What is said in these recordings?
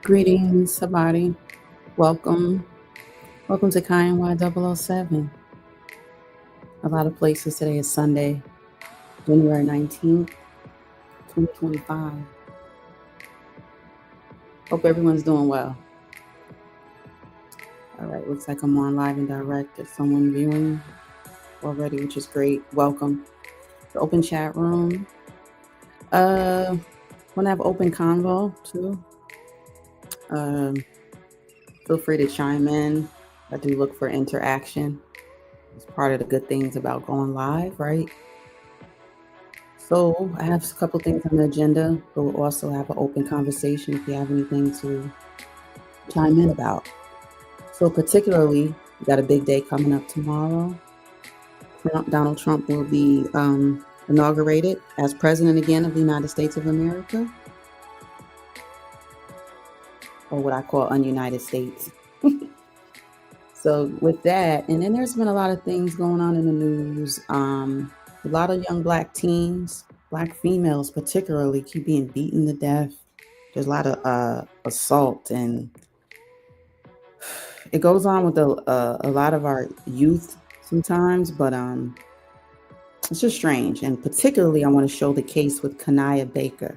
Greetings, somebody. Welcome. Welcome to KNY 007. A lot of places today is Sunday, January 19th, 2025. Hope everyone's doing well. All right, looks like I'm on live and direct. There's someone viewing already, which is great. Welcome. The open chat room. Want to have open convo too. Feel free to chime in. I do look for interaction. It's part of the good things about going live, right? So I have a couple things on the agenda, but we'll also have an open conversation if you have anything to chime in about. So particularly, we got a big day coming up tomorrow. Donald Trump will be inaugurated as president again of the United States of America, or what I call ununited states. So with that, and then there's been a lot of things going on in the news. A lot of young Black teens, Black females particularly, keep being beaten to death. There's a lot of assault, and it goes on with a lot of our youth sometimes, but it's just strange. And particularly, I want to show the case with Kanaya Baker.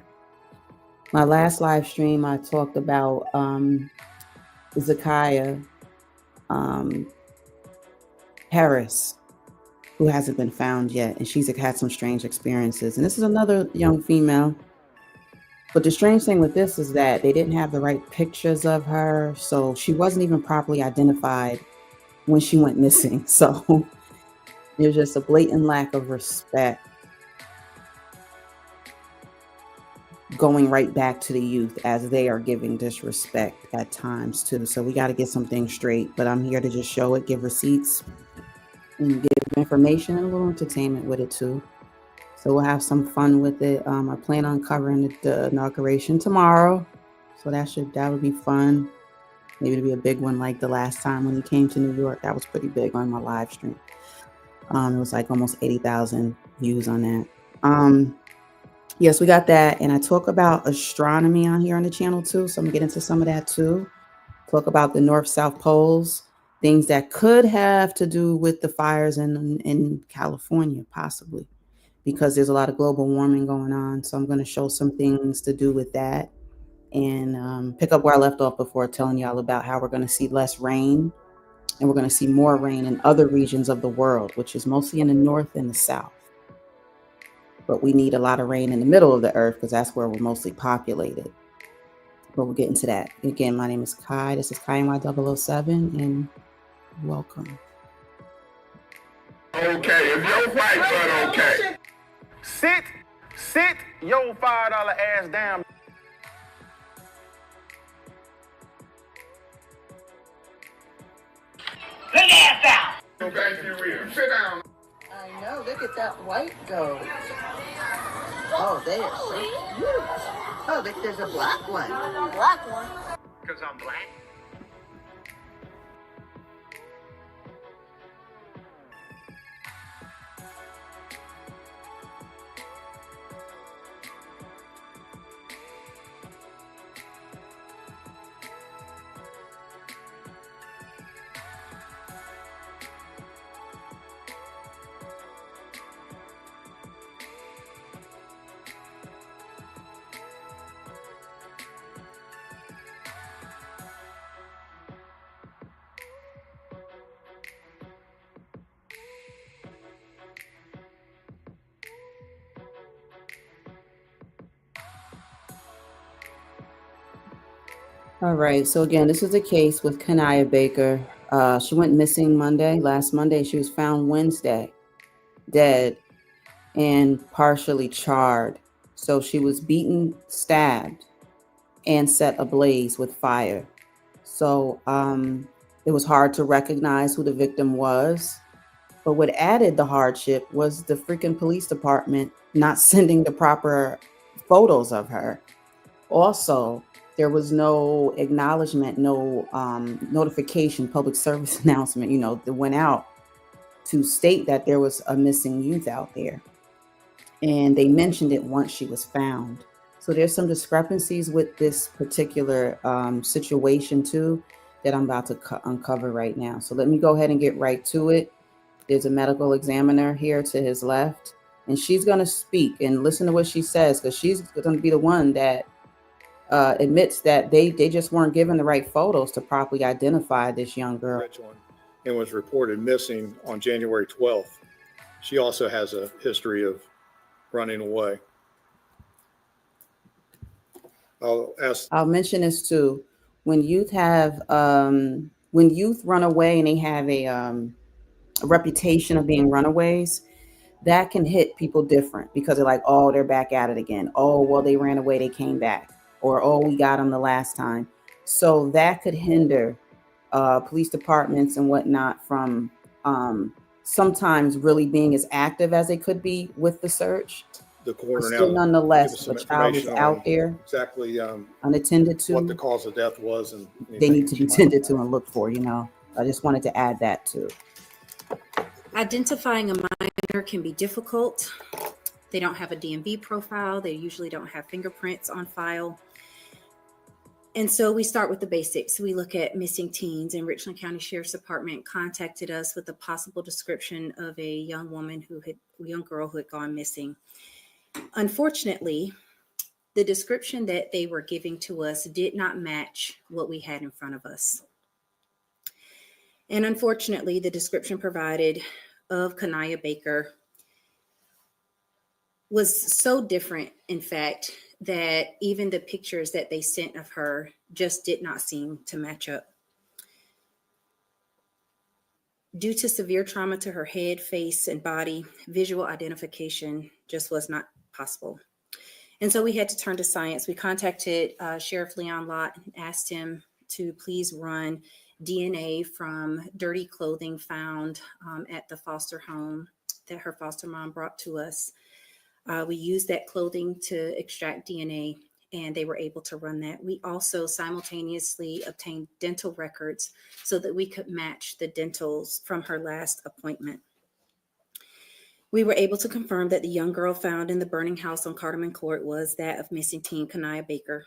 My last live stream, I talked about Zakiya Harris, who hasn't been found yet, and she's had some strange experiences. And this is another young female. But the strange thing with this is that they didn't have the right pictures of her, so she wasn't even properly identified when she went missing. So there's just a blatant lack of respect going right back to the youth, as they are giving disrespect at times too. So we got to get some things straight, but I'm here to just show it, give receipts, and give information and a little entertainment with it too. So we'll have some fun with it. I plan on covering the inauguration tomorrow, so that would be fun. Maybe it'll be a big one like the last time when he came to New York. That was pretty big on my live stream. It was like almost 80,000 views on that. Yes, we got that. And I talk about astronomy on here on the channel too. So I'm gonna get into some of that too. Talk about the North-South poles, things that could have to do with the fires in California, possibly, because there's a lot of global warming going on. So I'm going to show some things to do with that, and pick up where I left off before, telling y'all about how we're going to see less rain, and we're going to see more rain in other regions of the world, which is mostly in the north and the south. But we need a lot of rain in the middle of the earth because that's where we're mostly populated. But we'll get into that. Again, my name is Kai. This is KNY 007, and welcome. Okay, if your white butt okay. Sit your $5 ass down. Lay your ass down. Okay, you real. Sit down. I know. Look at that white goat. Oh, they are so cute. Oh, look, there's a black one. Black one. Because I'm black. All right. So again, this is the case with Kanaya Baker. She went missing last Monday. She was found Wednesday, dead and partially charred. So she was beaten, stabbed, and set ablaze with fire. So it was hard to recognize who the victim was. But what added the hardship was the freaking police department not sending the proper photos of her. Also, there was no acknowledgement, no notification, public service announcement, that went out to state that there was a missing youth out there. And they mentioned it once she was found. So So there's some discrepancies with this particular situation too that I'm about to uncover right now. So let me go ahead and get right to it. There's a medical examiner here to his left, and she's going to speak and listen to what she says, because she's going to be the one that admits that they just weren't given the right photos to properly identify this young girl. And was reported missing on January 12th. She also has a history of running away. I'll mention this too. When youth run away and they have a reputation of being runaways, that can hit people different, because they're like, oh, they're back at it again. Oh, well, they ran away, they came back. Or, oh, we got them the last time. So that could hinder police departments and whatnot from sometimes really being as active as they could be with the search. The coroner still, now nonetheless, if a child is out there exactly unattended to, what the cause of death was, and they need to be tended to and looked for. I just wanted to add that too. Identifying a minor can be difficult. They don't have a DMV profile. They usually don't have fingerprints on file. And so we start with the basics. We look at missing teens, and Richland County Sheriff's Department contacted us with a possible description of a young girl who had gone missing. Unfortunately, the description that they were giving to us did not match what we had in front of us. And unfortunately, the description provided of Kanaya Baker was so different, in fact, that even the pictures that they sent of her just did not seem to match up. Due to severe trauma to her head, face, and body, visual identification just was not possible. And so we had to turn to science. We contacted Sheriff Leon Lott and asked him to please run DNA from dirty clothing found at the foster home that her foster mom brought to us. We used that clothing to extract DNA, and they were able to run that. We also simultaneously obtained dental records so that we could match the dentals from her last appointment. We were able to confirm that the young girl found in the burning house on Carterman Court was that of missing teen Kanaya Baker.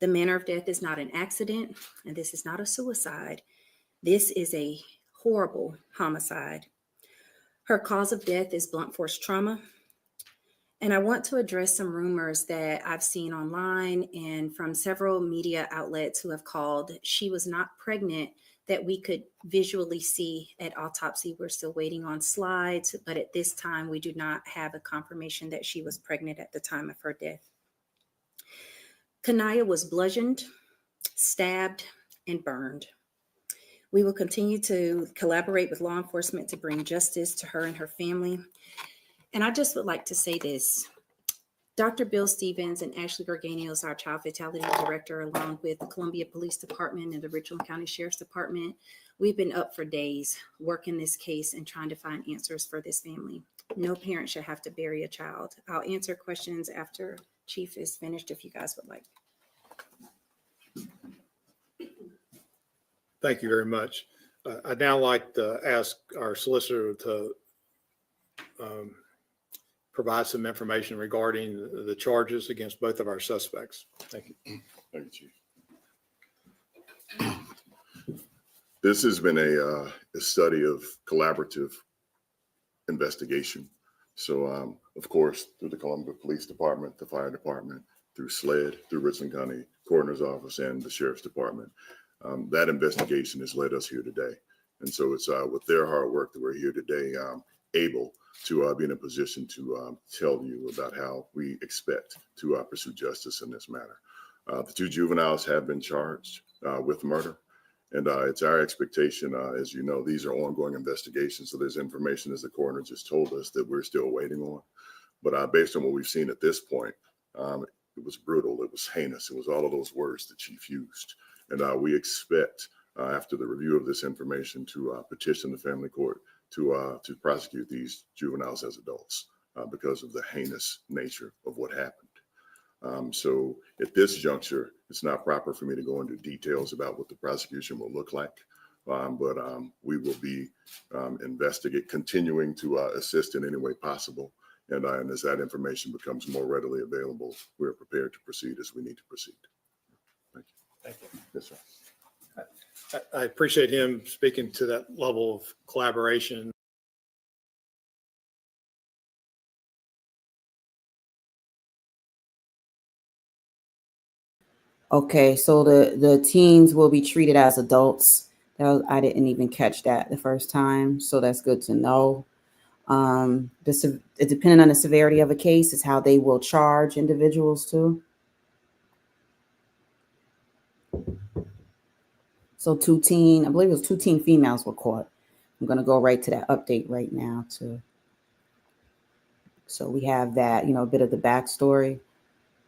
The manner of death is not an accident, and this is not a suicide. This is a horrible homicide. Her cause of death is blunt force trauma. And I want to address some rumors that I've seen online and from several media outlets who have called. She was not pregnant that we could visually see at autopsy. We're still waiting on slides, but at this time, we do not have a confirmation that she was pregnant at the time of her death. Kanaya was bludgeoned, stabbed, and burned. We will continue to collaborate with law enforcement to bring justice to her and her family. And I just would like to say this. Dr. Bill Stevens and Ashley Gorganios, our child fatality director, along with the Columbia Police Department and the Richland County Sheriff's Department, we've been up for days working this case and trying to find answers for this family. No parent should have to bury a child. I'll answer questions after Chief is finished if you guys would like. Thank you very much. I'd now like to ask our solicitor to provide some information regarding the charges against both of our suspects. Thank you. Thank you, Chief. This has been a study of collaborative investigation. So, of course, through the Columbia Police Department, the Fire Department, through SLED, through Richland County Coroner's Office, and the Sheriff's Department, that investigation has led us here today. And so it's with their hard work that we're here today, able to be in a position to tell you about how we expect to pursue justice in this matter. The two juveniles have been charged with murder, and it's our expectation, as you know, these are ongoing investigations, so there's information, as the coroner just told us, that we're still waiting on. But based on what we've seen at this point, it was brutal, it was heinous, it was all of those words the chief used. And we expect, after the review of this information, to petition the family court to prosecute these juveniles as adults because of the heinous nature of what happened. So at this juncture, it's not proper for me to go into details about what the prosecution will look like, but we will be continuing to assist in any way possible And as that information becomes more readily available, we're prepared to proceed as we need to proceed. Thank you. Thank you. Yes, sir. I appreciate him speaking to that level of collaboration. Okay, so the teens will be treated as adults. I didn't even catch that the first time, so that's good to know. Depending on the severity of a case is how they will charge individuals too. So I believe it was 2 teen females were caught. I'm going to go right to that update right now too. So we have that, a bit of the backstory,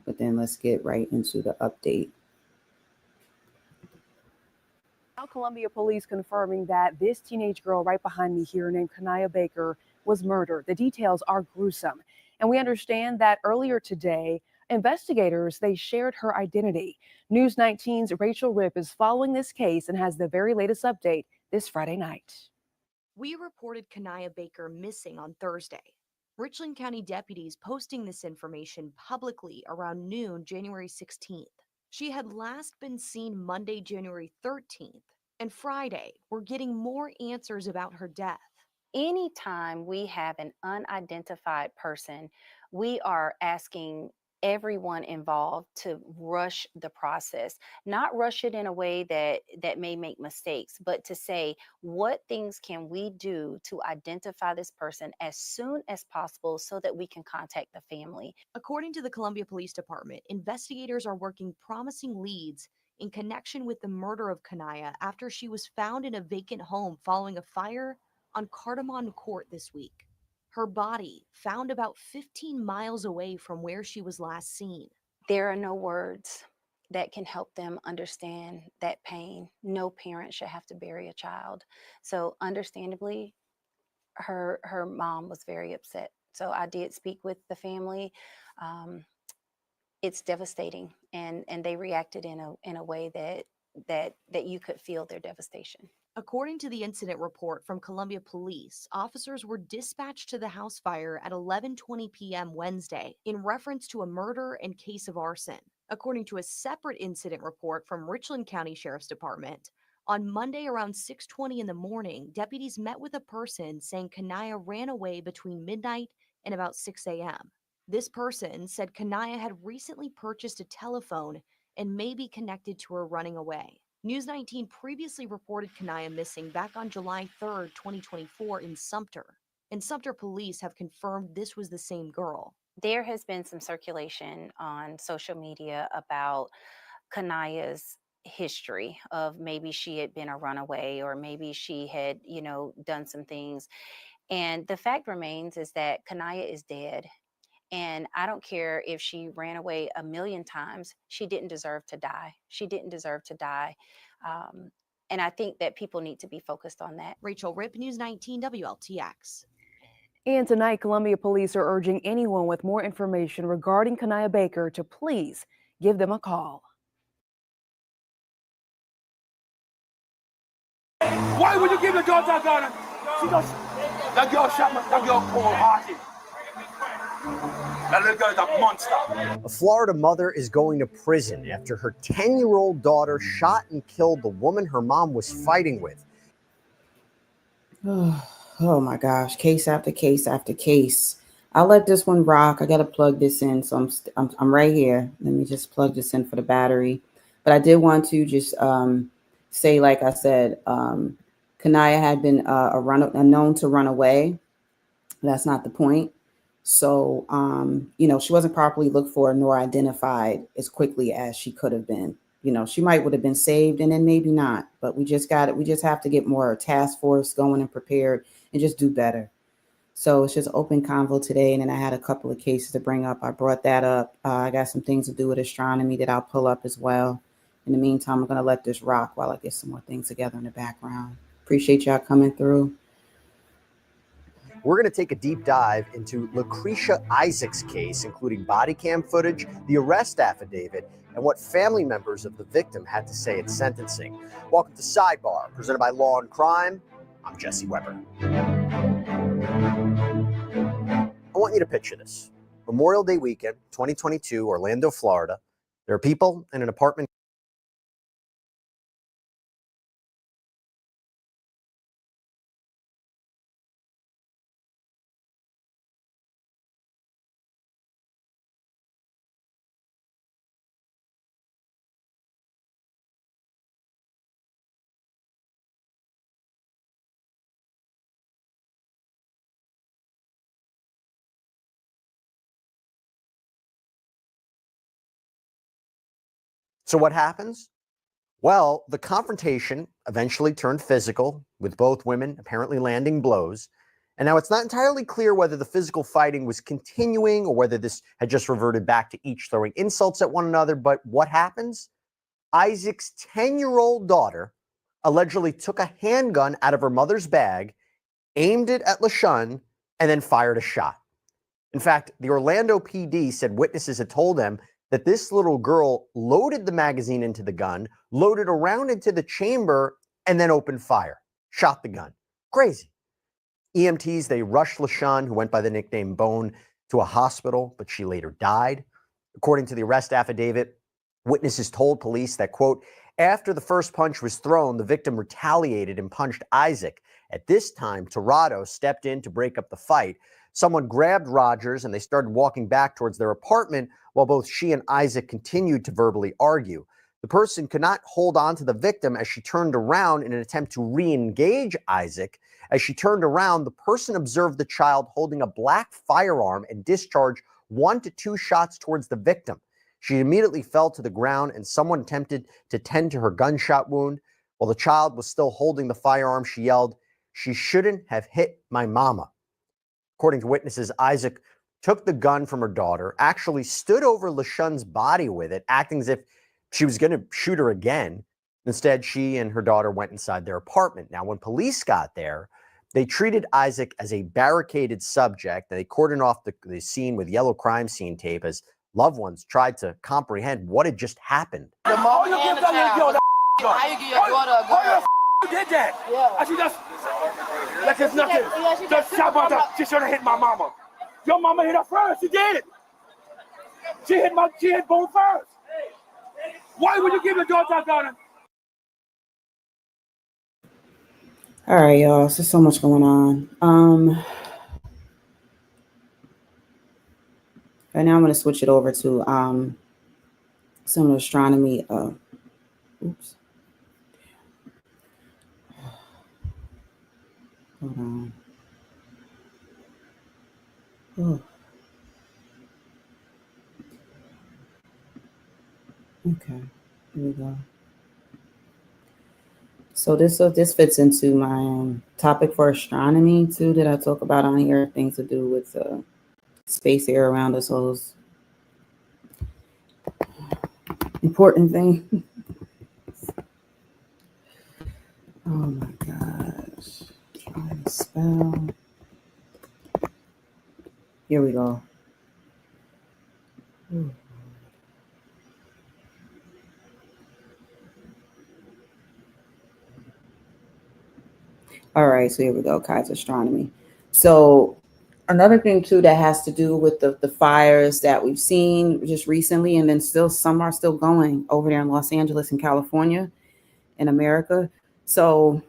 but then let's get right into the update. Columbia police confirming that this teenage girl right behind me here named Kanaya Baker was murdered. The details are gruesome. And we understand that earlier today, investigators, they shared her identity. News 19's Rachel Ripp is following this case and has the very latest update this Friday night. We reported Kanaya Baker missing on Thursday. Richland County deputies posting this information publicly around noon, January 16th. She had last been seen Monday, January 13th, and Friday, we're getting more answers about her death. Anytime we have an unidentified person, we are asking everyone involved to rush the process, not rush it in a way that may make mistakes, but to say, what things can we do to identify this person as soon as possible so that we can contact the family? According to the Columbia Police Department, investigators are working promising leads in connection with the murder of Kanaya after she was found in a vacant home following a fire on Cardamom Court this week. Her body found about 15 miles away from where she was last seen. There are no words that can help them understand that pain. No parent should have to bury a child. So understandably, her mom was very upset. So I did speak with the family. It's devastating, and they reacted in a way that you could feel their devastation. According to the incident report from Columbia Police, officers were dispatched to the house fire at 11:20 p.m. Wednesday in reference to a murder and case of arson. According to a separate incident report from Richland County Sheriff's Department, on Monday around 6:20 in the morning, deputies met with a person saying Kanaya ran away between midnight and about 6 a.m. This person said Kanaya had recently purchased a telephone and may be connected to her running away. News 19 previously reported Kanaya missing back on July 3rd, 2024 in Sumter. And Sumter police have confirmed this was the same girl. There has been some circulation on social media about Kanaya's history of maybe she had been a runaway or maybe she had, done some things. And the fact remains is that Kanaya is dead. And I don't care if she ran away 1,000,000 times. She didn't deserve to die. She didn't deserve to die. And I think that people need to be focused on that. Rachel Ripp, News 19 WLTX. And tonight, Columbia police are urging anyone with more information regarding Kanaya Baker to please give them a call. Why would you give the girl that gun? She just, that girl shot my, that girl cold-hearted. That little girl's a monster. A Florida mother is going to prison after her 10-year-old daughter shot and killed the woman her mom was fighting with. Oh my gosh, case after case after case. I'll let this one rock. I got to plug this in. So I'm right here. Let me just plug this in for the battery. But I did want to just say, like I said, Kanaya had been known to run away. That's not the point. So, she wasn't properly looked for nor identified as quickly as she could have been. She would have been saved and then maybe not. But we just have to get more task force going and prepared and just do better. So it's just open convo today. And then I had a couple of cases to bring up. I brought that up. I got some things to do with astronomy that I'll pull up as well. In the meantime, I'm going to let this rock while I get some more things together in the background. Appreciate y'all coming through. We're going to take a deep dive into Lucretia Isaac's case, including body cam footage, the arrest affidavit, and what family members of the victim had to say at sentencing. Welcome to Sidebar, presented by Law and Crime. I'm Jesse Weber. I want want you to picture this. Memorial Day weekend, 2022, Orlando, Florida. There are people in an apartment. So what happens? Well, the confrontation eventually turned physical, with both women apparently landing blows. And now it's not entirely clear whether the physical fighting was continuing or whether this had just reverted back to each throwing insults at one another. But what happens? Isaac's 10-year-old daughter allegedly took a handgun out of her mother's bag, aimed it at LaShun, and then fired a shot. In fact, the Orlando PD said witnesses had told them that this little girl loaded the magazine into the gun, loaded around into the chamber, and then opened fire, shot the gun. Crazy. EMTs, they rushed LaShun, who went by the nickname Bone, to a hospital, but she later died. According to the arrest affidavit, witnesses told police that, quote, after the first punch was thrown, the victim retaliated and punched Isaac. At this time, Tirado stepped in to break up the fight. Someone grabbed Rogers and they started walking back towards their apartment while both she and Isaac continued to verbally argue. The person could not hold on to the victim as she turned around in an attempt to re-engage Isaac. As she turned around, the person observed the child holding a black firearm and discharged 1 to 2 shots towards the victim. She immediately fell to the ground and someone attempted to tend to her gunshot wound. While the child was still holding the firearm, she yelled, "She shouldn't have hit my mama." According to witnesses, Isaac took the gun from her daughter, actually stood over LaShun's body with it, acting as if she was going to shoot her again. Instead, she and her daughter went inside their apartment. Now, when police got there, they treated Isaac as a barricaded subject. They cordoned off the scene with yellow crime scene tape as loved ones tried to comprehend what had just happened. How you give that little girl that How you give your daughter a gun? How you did that? Yeah. And she just, like it's nothing. Just shot my daughter. She should have hit my mama. Your mama hit her first. She did. She hit Bone first. Why would you give your daughter a gun? All right, y'all. So much going on. Right now I'm going to switch it over to some of the astronomy. Oops. Hold on. Oh. Okay. Here we go. So this fits into my topic for astronomy too that I talk about on here. Things to do with space, air around us, all those important things. Oh my gosh. Trying to spell. Here we go. Ooh. All right, so here we go, Kai's astronomy. So another thing too that has to do with the fires that we've seen just recently, and then still some are still going over there in Los Angeles and California in America. So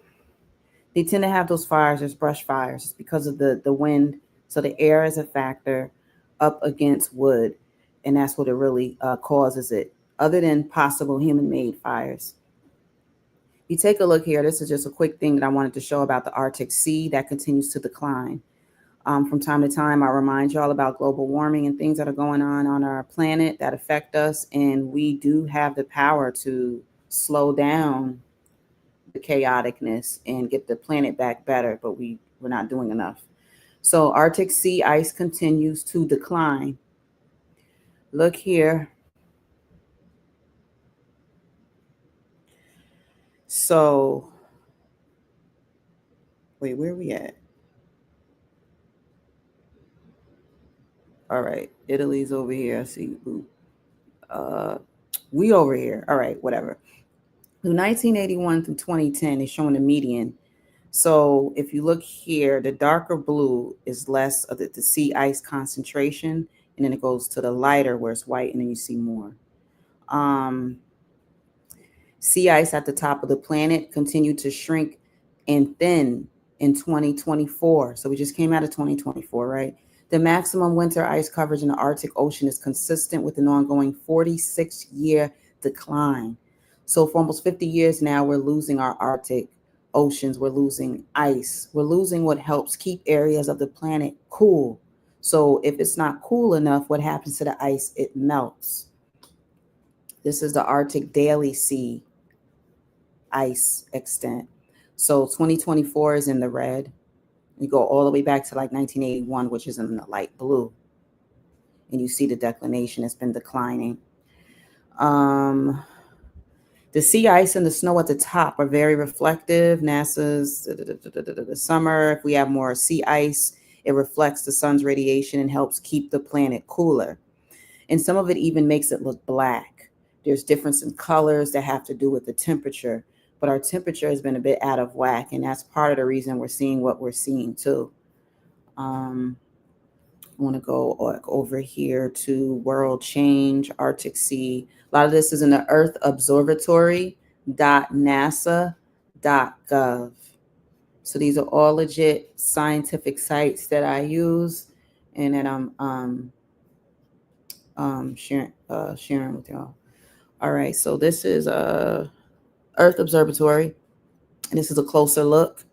they tend to have those fires as brush fires because of the wind. So the air is a factor up against wood, and that's what it really causes it, other than possible human-made fires. You take a look here. This is just a quick thing that I wanted to show about the Arctic Sea that continues to decline. From time to time, I remind y'all about global warming and things that are going on our planet that affect us. And we do have the power to slow down the chaoticness and get the planet back better, but we're not doing enough. So Arctic sea ice continues to decline. Look here. So, wait, where are we at? All right, Italy's over here. I see. We over here. All right, whatever. From 1981 through 2010 is showing the median So if you look here, the darker blue is less of the sea ice concentration, and then it goes to the lighter where it's white, and then you see more. Sea ice at the top of the planet continued to shrink and thin in 2024. So we just came out of 2024, right? The maximum winter ice coverage in the Arctic Ocean is consistent with an ongoing 46-year decline. So for almost 50 years now, we're losing our Arctic oceans. We're losing ice. We're losing what helps keep areas of the planet cool. So if it's not cool enough, what happens to the ice? It melts. This is the Arctic Daily Sea ice extent. So 2024 is in the red. You go all the way back to like 1981, which is in the light blue. And you see the declination has been declining. The sea ice and the snow at the top are very reflective. NASA's the summer, if we have more sea ice, it reflects the sun's radiation and helps keep the planet cooler. And some of it even makes it look black. There's difference in colors that have to do with the temperature, but our temperature has been a bit out of whack, and that's part of the reason we're seeing what we're seeing too. I want to go over here to world change, Arctic Sea. A lot of this is in the Earth Observatory.nasa.gov. So these are all legit scientific sites that I use and that I'm sharing with y'all. All right, so this is Earth Observatory, and this is a closer look.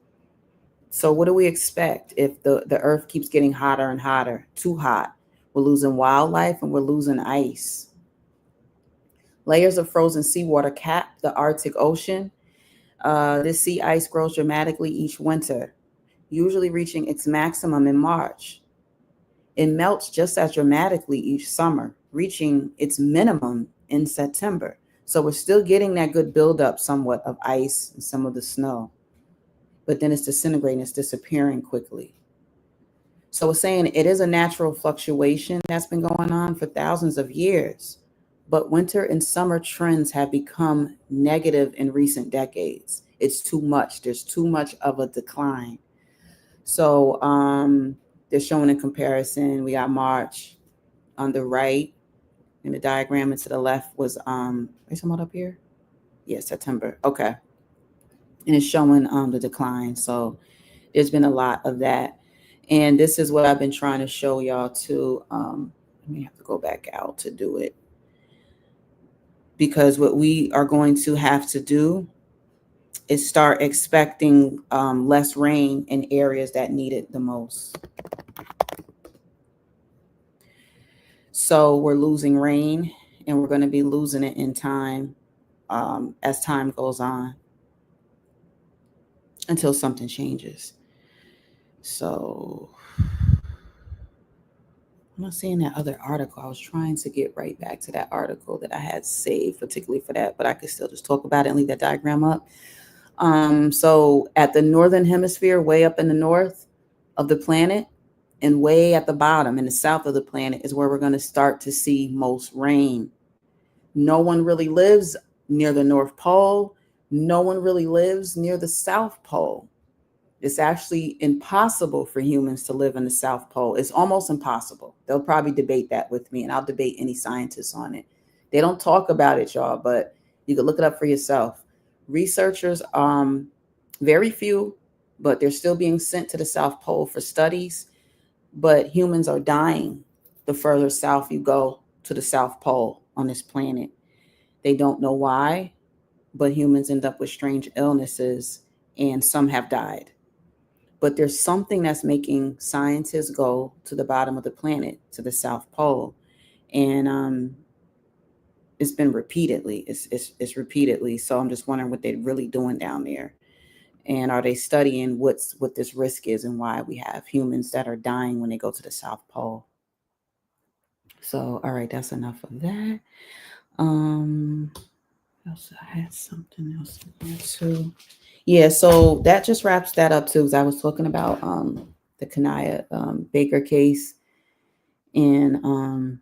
So what do we expect if the Earth keeps getting hotter and hotter, too hot? We're losing wildlife and we're losing ice. Layers of frozen seawater cap the Arctic Ocean. This sea ice grows dramatically each winter, usually reaching its maximum in March. It melts just as dramatically each summer, reaching its minimum in September. So we're still getting that good buildup somewhat of ice and some of the snow, but then it's disintegrating, it's disappearing quickly. So we're saying it is a natural fluctuation that's been going on for thousands of years, but winter and summer trends have become negative in recent decades. It's too much. There's too much of a decline. So they're showing in comparison, we got March on the right, and the diagram and to the left was, is someone up here? Yeah, September. Okay. And it's showing the decline. So there's been a lot of that. And this is what I've been trying to show y'all too. Let me have to go back out to do it. Because what we are going to have to do is start expecting less rain in areas that need it the most. So we're losing rain, and we're going to be losing it in time as time goes on until something changes. So I'm not seeing that other article. I was trying to get right back to that article that I had saved, particularly for that, but I could still just talk about it and leave that diagram up. So at the northern hemisphere, way up in the north of the planet, and way at the bottom in the south of the planet is where we're going to start to see most rain. No one really lives near the North Pole. No one really lives near the South Pole. It's actually impossible for humans to live in the South Pole. It's almost impossible. They'll probably debate that with me, and I'll debate any scientists on it. They don't talk about it, y'all, but you can look it up for yourself. Researchers, very few, but they're still being sent to the South Pole for studies. But humans are dying the further south you go to the South Pole on this planet. They don't know why, but humans end up with strange illnesses, and some have died. But there's something that's making scientists go to the bottom of the planet, to the South Pole. And it's been repeatedly, it's repeatedly. So I'm just wondering what they're really doing down there. And are they studying what this risk is and why we have humans that are dying when they go to the South Pole? So, all right, that's enough of that. Also, I had something else in there too. Yeah, so that just wraps that up too, because I was talking about the Kanaya Baker case and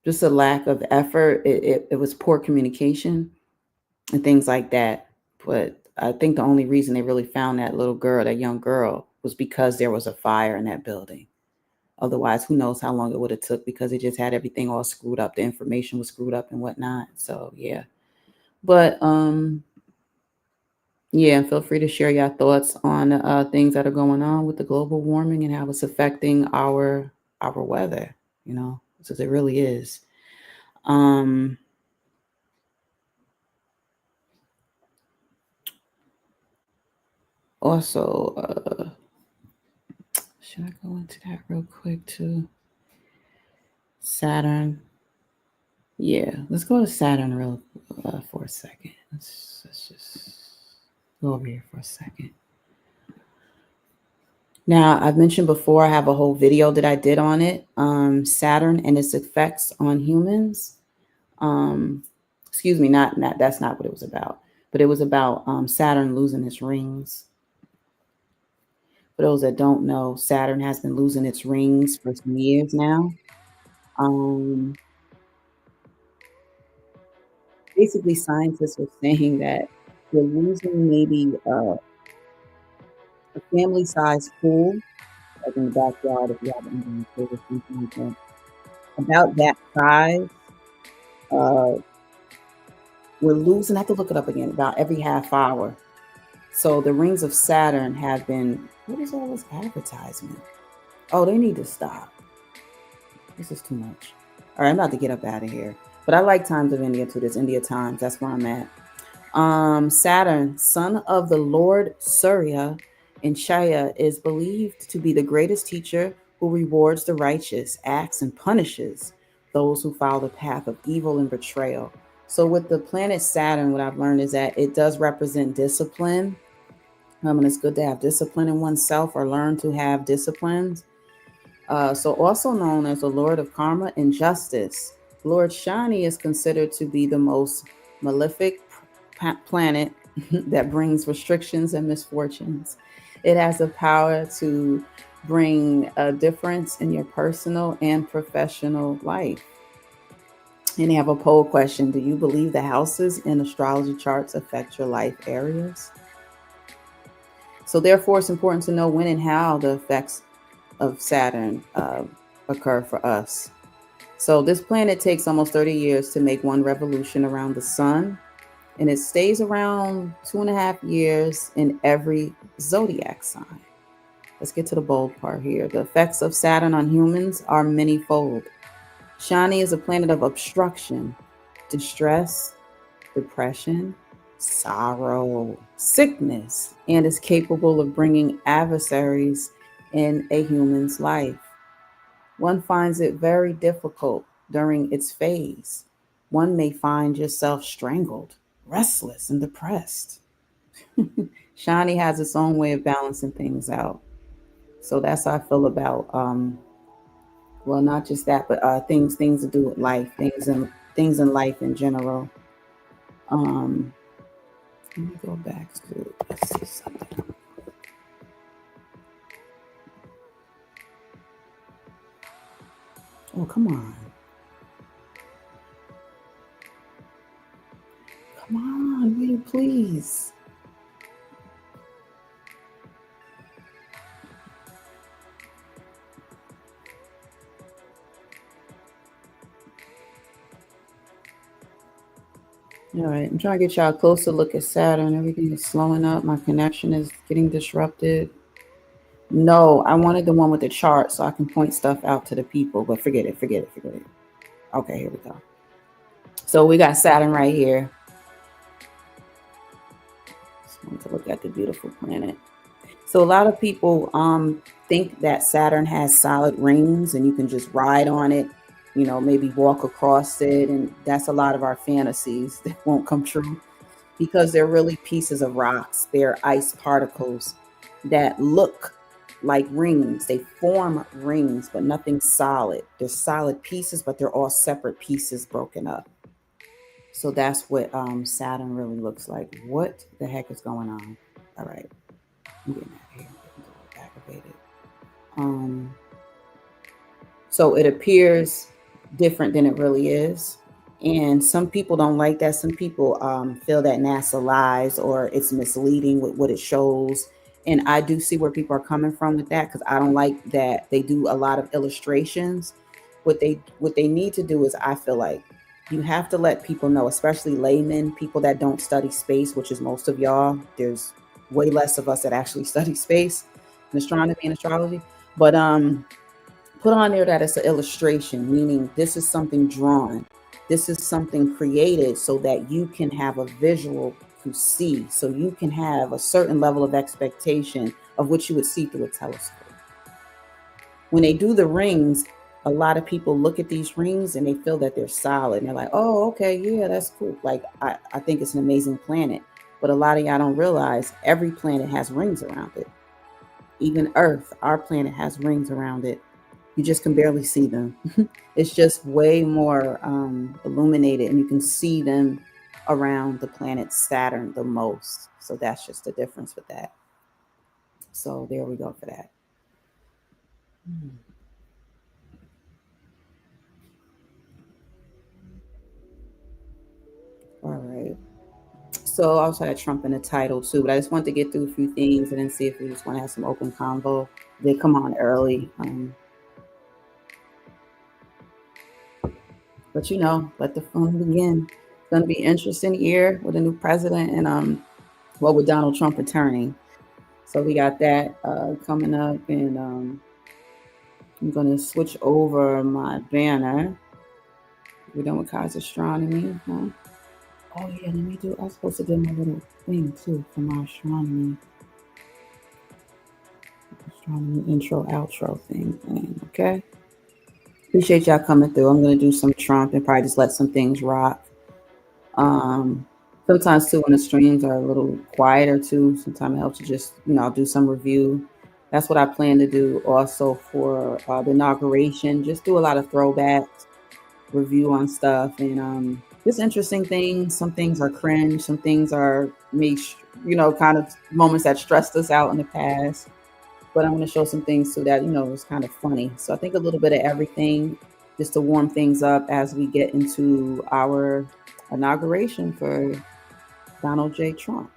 just a lack of effort. It was poor communication and things like that. But I think the only reason they really found that little girl, that young girl, was because there was a fire in that building. Otherwise, who knows how long it would have took, because it just had everything all screwed up. The information was screwed up and whatnot. So yeah. But yeah, feel free to share your thoughts on things that are going on with the global warming and how it's affecting our weather, because it really is. Also, should I go into that real quick too? Saturn. Yeah, let's go to Saturn real for a second. Let's just go over here for a second. Now, I've mentioned before, I have a whole video that I did on it, Saturn and its effects on humans. Excuse me, not that's not what it was about, but it was about Saturn losing its rings. For those that don't know, Saturn has been losing its rings for some years now. Basically, scientists are saying that we're losing maybe a family-sized pool, like in the backyard if you have an Indian pool or something like that. About that size, uh, we're losing. I have to look it up again. About every half hour. So the rings of Saturn have been. What is all this advertisement? Oh, they need to stop. This is too much. All right, I'm about to get up out of here. But I like Times of India too. There's India Times. That's where I'm at. Saturn, son of the Lord Surya in Chaya, is believed to be the greatest teacher who rewards the righteous, acts and punishes those who follow the path of evil and betrayal. So with the planet Saturn, what I've learned is that it does represent discipline. And it's good to have discipline in oneself or learn to have disciplines. So also known as the Lord of Karma and Justice, Lord Shani is considered to be the most malefic planet that brings restrictions and misfortunes. It has the power to bring a difference in your personal and professional life. And they have a poll question. Do you believe the houses in astrology charts affect your life areas? So therefore, it's important to know when and how the effects of Saturn occur for us. So this planet takes almost 30 years to make one revolution around the sun, and it stays around 2.5 years in every zodiac sign. Let's get to the bold part here. The effects of Saturn on humans are manyfold. Shani is a planet of obstruction, distress, depression, sorrow, sickness, and is capable of bringing adversaries in a human's life. One finds it very difficult during its phase. One may find yourself strangled, restless, and depressed. Shani has its own way of balancing things out. So that's how I feel about well, not just that, but things to do with life, things in life in general. Let me go back to, let's see something. Oh, come on. Come on, will you please? All right, I'm trying to get y'all a closer look at Saturn. Everything is slowing up. My connection is getting disrupted. No, I wanted the one with the chart so I can point stuff out to the people, but forget it. Okay, here we go. So we got Saturn right here. Just want to look at the beautiful planet. So a lot of people think that Saturn has solid rings and you can just ride on it, maybe walk across it. And that's a lot of our fantasies that won't come true because they're really pieces of rocks. They're ice particles that look like rings. They form rings, but nothing solid. They're solid pieces, but they're all separate pieces broken up. So that's what Saturn really looks like. What the heck is going on? All right. I'm getting out of here. Aggravated. So it appears different than it really is. And some people don't like that. Some people feel that NASA lies or it's misleading with what it shows. And I do see where people are coming from with that because I don't like that they do a lot of illustrations. What they need to do is, I feel like you have to let people know, especially laymen, people that don't study space, which is most of y'all. There's way less of us that actually study space and astronomy and astrology. But put on there that it's an illustration, meaning this is something drawn. This is something created so that you can have a visual to see, so you can have a certain level of expectation of what you would see through a telescope. When they do the rings, a lot of people look at these rings and they feel that they're solid. And they're like, oh, okay, yeah, that's cool. Like, I think it's an amazing planet. But a lot of y'all don't realize every planet has rings around it. Even Earth, our planet, has rings around it. You just can barely see them. It's just way more illuminated, and you can see them around the planet Saturn the most. So that's just the difference with that. So there we go for that. All right. So I also had Trump in the title too, but I just wanted to get through a few things and then see if we just want to have some open convo. They come on early. But let the fun begin. It's going to be an interesting year with a new president and with Donald Trump returning. So we got that coming up, and I'm going to switch over my banner. We're done with Kai's astronomy, huh? Oh yeah, I was supposed to do my little thing too for my astronomy intro outro thing. Okay. Appreciate y'all coming through. I'm going to do some Trump and probably just let some things rock. Sometimes too, when the streams are a little quieter too, sometimes it helps to just, do some review. That's what I plan to do also for the inauguration. Just do a lot of throwbacks, review on stuff, and just interesting things. Some things are cringe. Some things are kind of moments that stressed us out in the past. But I'm going to show some things too that, was kind of funny. So I think a little bit of everything just to warm things up as we get into our inauguration for Donald J. Trump.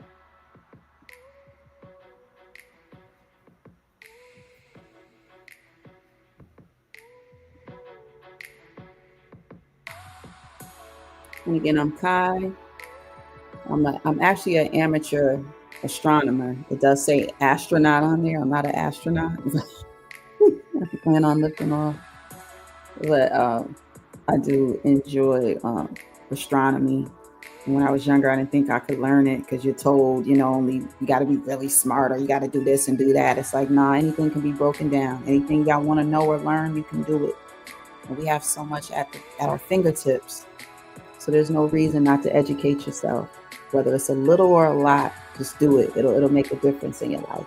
And again, I'm Kai. I'm actually an amateur astronomer. It does say astronaut on there. I'm not an astronaut. I plan on lifting off. But I do enjoy astronomy. And when I was younger, I didn't think I could learn it because you're told, only you got to be really smart or you got to do this and do that. It's like, nah, anything can be broken down. Anything y'all want to know or learn, you can do it. And we have so much at our fingertips. So there's no reason not to educate yourself. Whether it's a little or a lot, just do it. It'll make a difference in your life.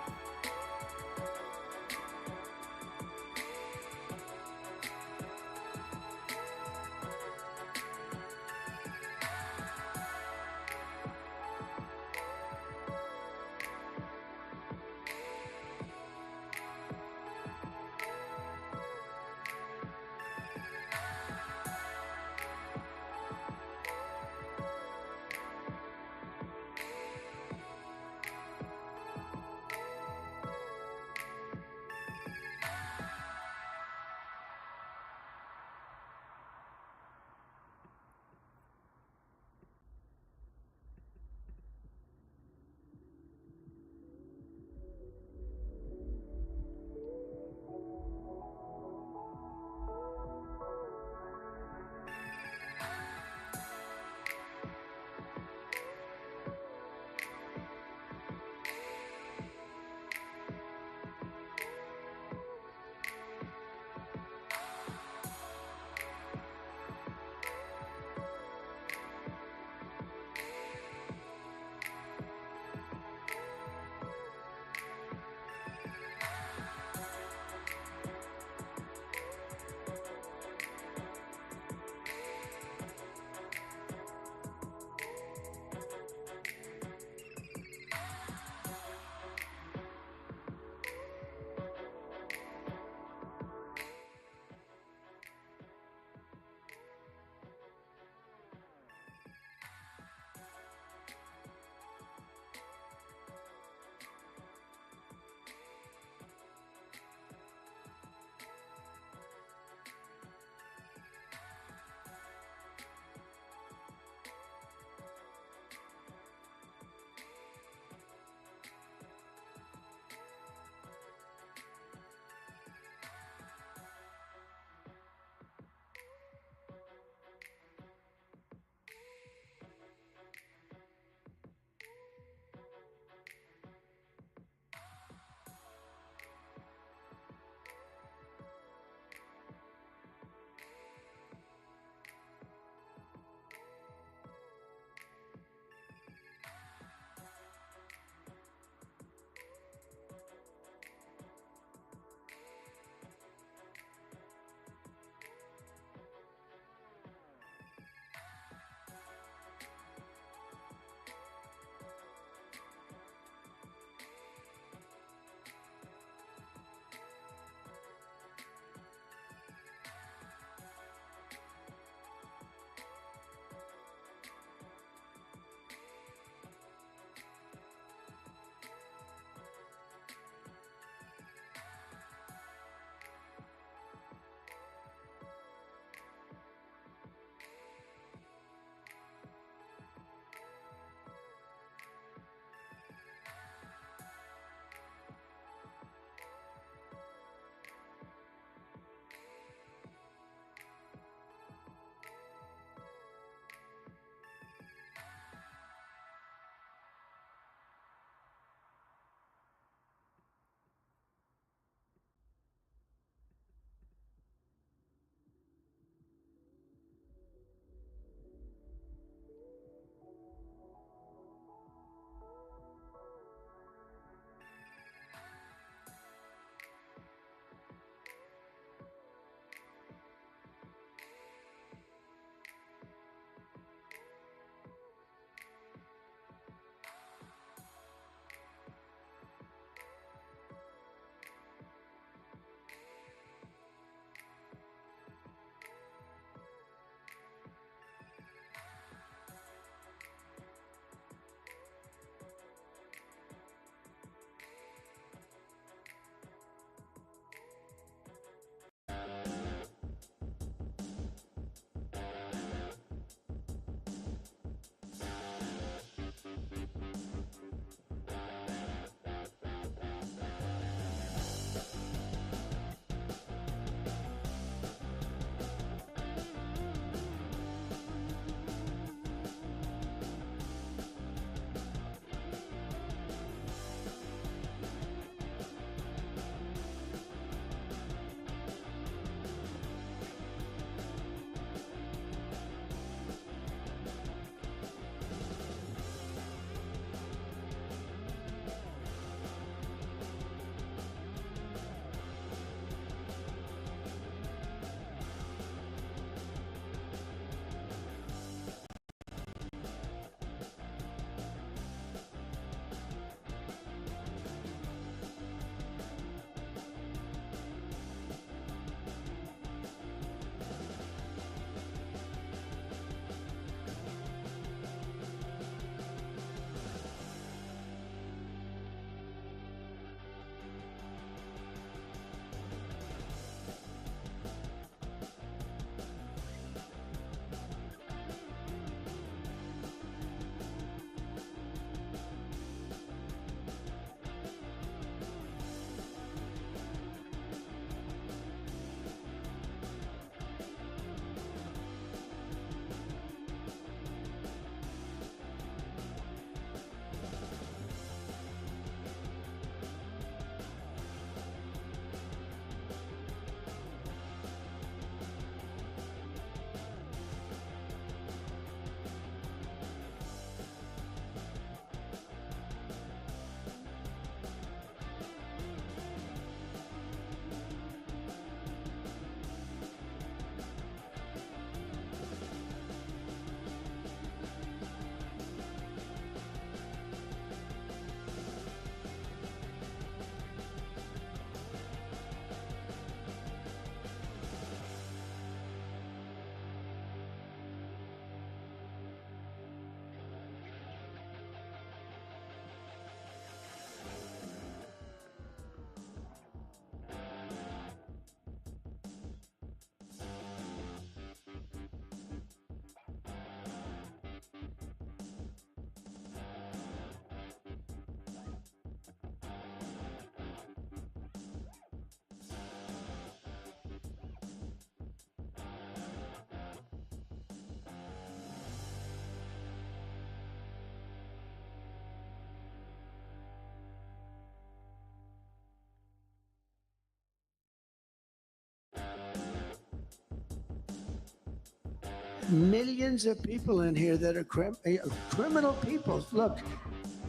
millions of people in here that are criminal people. Look,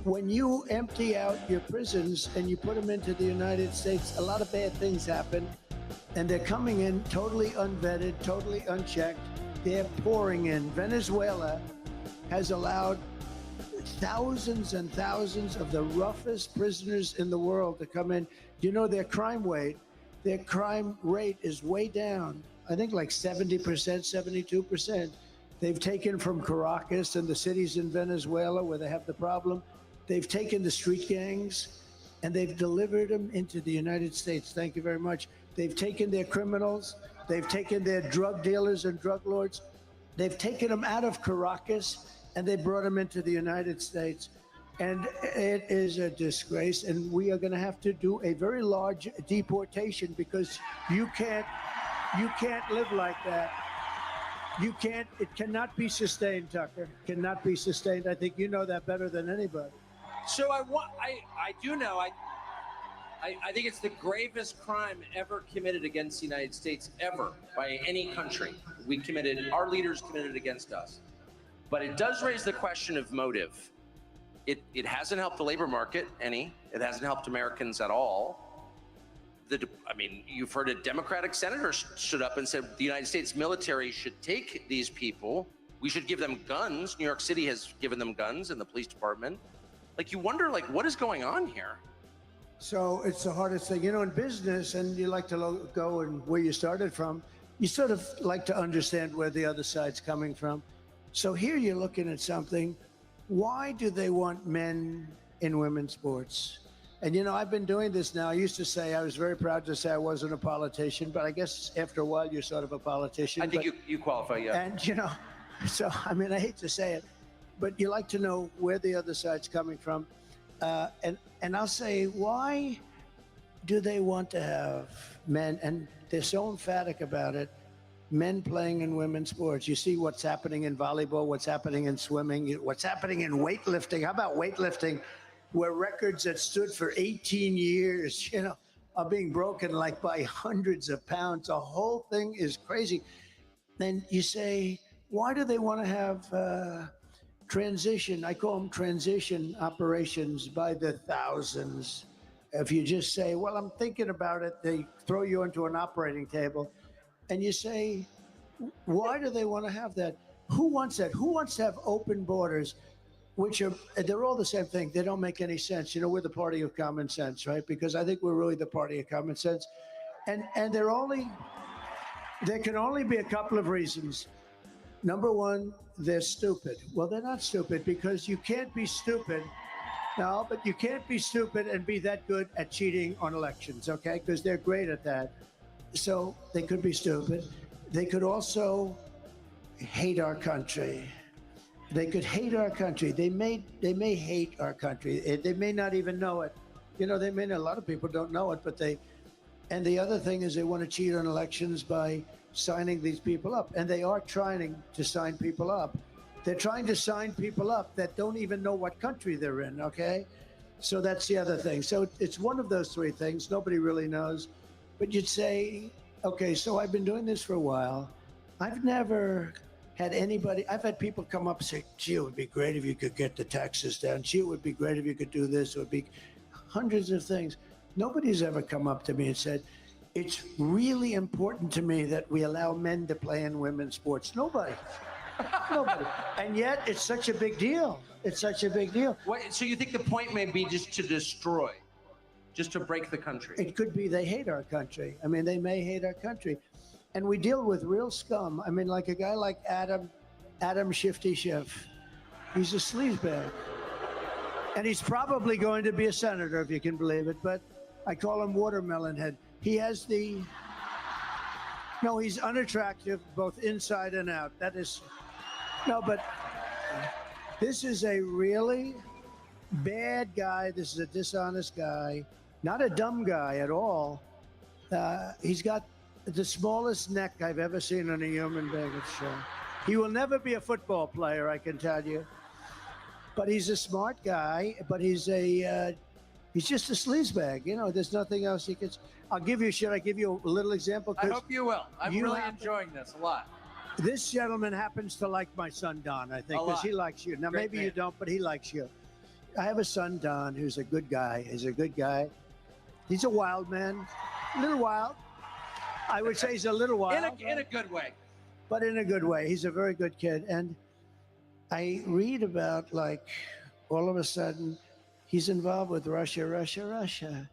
when you empty out your prisons and you put them into the United States, a lot of bad things happen. And they're coming in totally unvetted, totally unchecked. They're pouring in. Venezuela has allowed thousands and thousands of the roughest prisoners in the world to come in. You know, their crime rate is way down. I think like 70%, 72%. They've taken from Caracas and the cities in Venezuela where they have the problem. They've taken the street gangs and they've delivered them into the United States. Thank you very much. They've taken their criminals. They've taken their drug dealers and drug lords. They've taken them out of Caracas and they brought them into the United States. And it is a disgrace. And we are going to have to do a very large deportation because you can't live like that. You can't, it cannot be sustained, Tucker. Cannot be sustained. I think you know that better than anybody. So I do know, I think it's the gravest crime ever committed against the United States, ever, by any country. Our leaders committed against us. But it does raise the question of motive. It hasn't helped the labor market any. It hasn't helped Americans at all. You've heard a Democratic senator stood up and said the United States military should take these people. We should give them guns. New York City has given them guns in the police department. You wonder, what is going on here? So it's the hardest thing. In business, and you like to go and where you started from, you sort of like to understand where the other side's coming from. So here you're looking at something. Why do they want men in women's sports? And, I've been doing this now. I used to say, I was very proud to say I wasn't a politician, but I guess after a while, you're sort of a politician. I think you qualify, yeah. And, so, I hate to say it, but you like to know where the other side's coming from. And I'll say, why do they want to have men, and they're so emphatic about it, men playing in women's sports? You see what's happening in volleyball, what's happening in swimming, what's happening in weightlifting. How about weightlifting, where records that stood for 18 years, are being broken by hundreds of pounds? The whole thing is crazy. Then you say, why do they want to have transition? I call them transition operations by the thousands. If you just say, well, I'm thinking about it, they throw you into an operating table. And you say, why do they want to have that? Who wants that? Who wants to have open borders, they're all the same thing. They don't make any sense. We're the party of common sense, right? Because I think we're really the party of common sense. And there can only be a couple of reasons. Number one, they're stupid. Well, they're not stupid because you can't be stupid. No, but you can't be stupid and be that good at cheating on elections, okay? Because they're great at that. So they could be stupid. They could also hate our country. They could hate our country. They may hate our country. They may not even know it. A lot of people don't know it, but and the other thing is they want to cheat on elections by signing these people up. And they are trying to sign people up. They're trying to sign people up that don't even know what country they're in, okay? So that's the other thing. So it's one of those three things. Nobody really knows. But you'd say, okay, so I've been doing this for a while. I've never had anybody, I've had people come up and say, gee, it would be great if you could get the taxes down. Gee, it would be great if you could do this. It would be hundreds of things. Nobody's ever come up to me and said, it's really important to me that we allow men to play in women's sports. Nobody. Nobody. And yet it's such a big deal. It's such a big deal. So you think the point may be just to destroy, just to break the country? It could be they hate our country. They may hate our country. And we deal with real scum. Like a guy like Adam Shifty Schiff. He's a sleazebag. And he's probably going to be a senator, if you can believe it. But I call him Watermelon Head. He has he's unattractive, both inside and out. But this is a really bad guy. This is a dishonest guy, not a dumb guy at all. He's got the smallest neck I've ever seen on a human being. He will never be a football player, I can tell you. But he's a smart guy, but he's just a sleazebag. There's nothing else he can. Should I give you a little example? I hope you will. I'm really enjoying this a lot. This gentleman happens to like my son, Don, I think, A because he lot. likes you. Now, Great maybe you man. don't, but he likes you. I have a son, Don, who's a good guy. He's a good guy. He's a wild man, a little wild. I would say he's a little wild. In a good way. But in a good way. He's a very good kid. And I read about, like, all of a sudden, he's involved with Russia.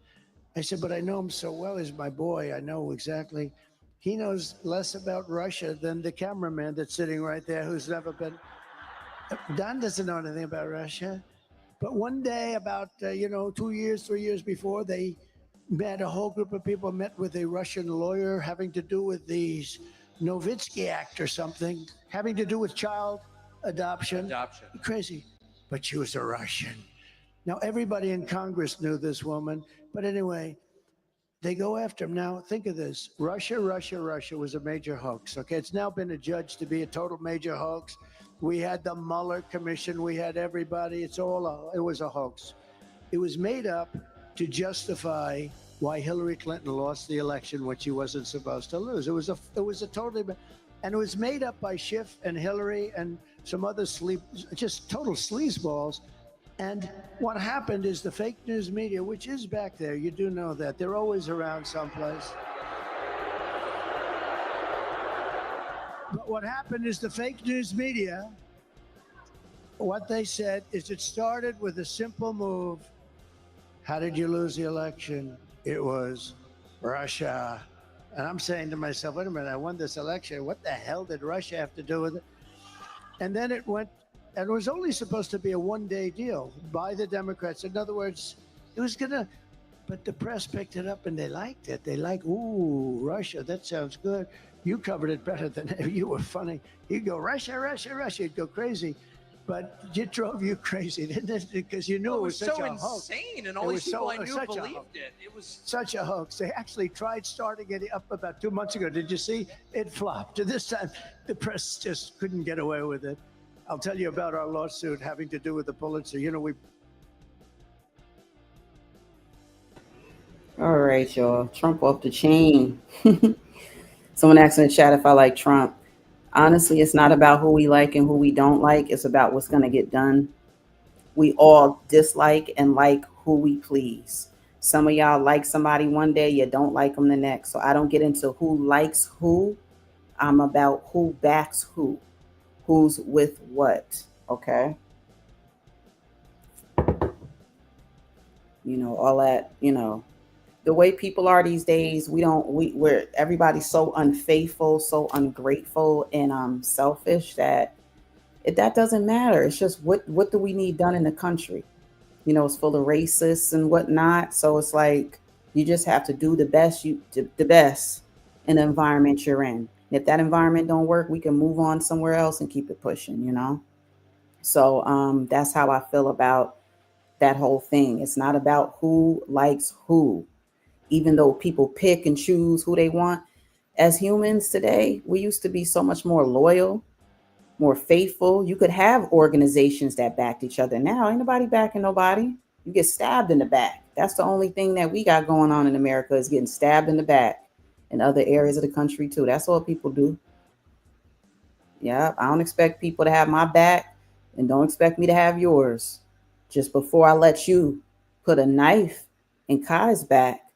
I said, but I know him so well. He's my boy. I know exactly. He knows less about Russia than the cameraman that's sitting right there who's never been. Don doesn't know anything about Russia. But one day, about 2 years, 3 years before, they met, a whole group of people met with a Russian lawyer having to do with the Novitsky Act or something, having to do with child adoption. Crazy. But she was a Russian. Now, everybody in Congress knew this woman. But anyway, they go after him. Now, think of this. Russia was a major hoax. Okay, it's now been adjudged to be a total major hoax. We had the Mueller Commission. We had everybody. It was a hoax. It was made up to justify why Hillary Clinton lost the election when she wasn't supposed to lose. It was a totally, and it was made up by Schiff and Hillary and some other just total sleazeballs. And what happened is the fake news media, which is back there, you do know that. They're always around someplace. But what happened is the fake news media, what they said is it started with a simple move. How did you lose the election? It was Russia. And I'm saying to myself, wait a minute, I won this election. What the hell did Russia have to do with it? And then it went. And it was only supposed to be a one-day deal by the Democrats. In other words, it was going to, but the press picked it up and they liked it. They like, ooh, Russia, that sounds good. You covered it better than you were funny. You'd go, Russia. You'd go crazy. But it drove you crazy, didn't it? Because you knew it was such so a hoax. insane, and all these people I knew believed it. It was such a hoax. They actually tried starting it up about 2 months ago. Did you see? It flopped. This time, the press just couldn't get away with it. I'll tell you about our lawsuit having to do with the Pulitzer. All right, y'all. Trump off the chain. Someone asked in the chat if I like Trump. Honestly, it's not about who we like and who we don't like. It's about what's going to get done. We all dislike and like who we please. Some of y'all like somebody one day, you don't like them the next. So I don't get into who likes who. I'm about who backs who. Who's with what, okay? All that, the way people are these days, we're everybody's so unfaithful, so ungrateful and selfish that that doesn't matter. It's just what do we need done in the country? It's full of racists and whatnot. So it's like you just have to do the best in the environment you're in. If that environment don't work, we can move on somewhere else and keep it pushing, So that's how I feel about that whole thing. It's not about who likes who, even though people pick and choose who they want. As humans today, we used to be so much more loyal, more faithful. You could have organizations that backed each other. Now, ain't nobody backing nobody. You get stabbed in the back. That's the only thing that we got going on in America is getting stabbed in the back. In other areas of the country too. That's all people do. Yeah, I don't expect people to have my back and don't expect me to have yours. Just before I let you put a knife in Kai's back,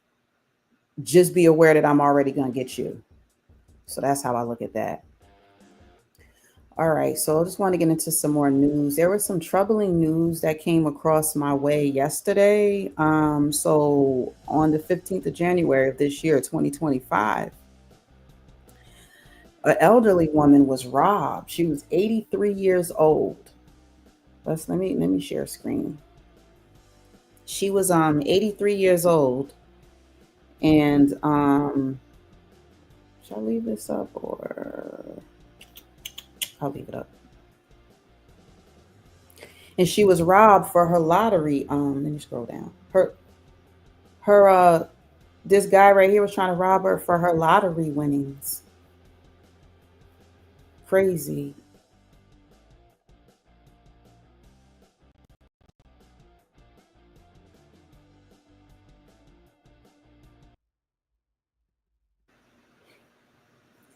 just be aware that I'm already going to get you. So that's how I look at that. All right, so I just want to get into some more news. There was some troubling news that came across my way yesterday. So on the 15th of January of this year, 2025, an elderly woman was robbed. She was 83 years old. Let me share screen. She was 83 years old, and should I leave this up or I'll leave it up? And she was robbed for her lottery. Let me scroll down. This guy right here was trying to rob her for her lottery winnings. Crazy.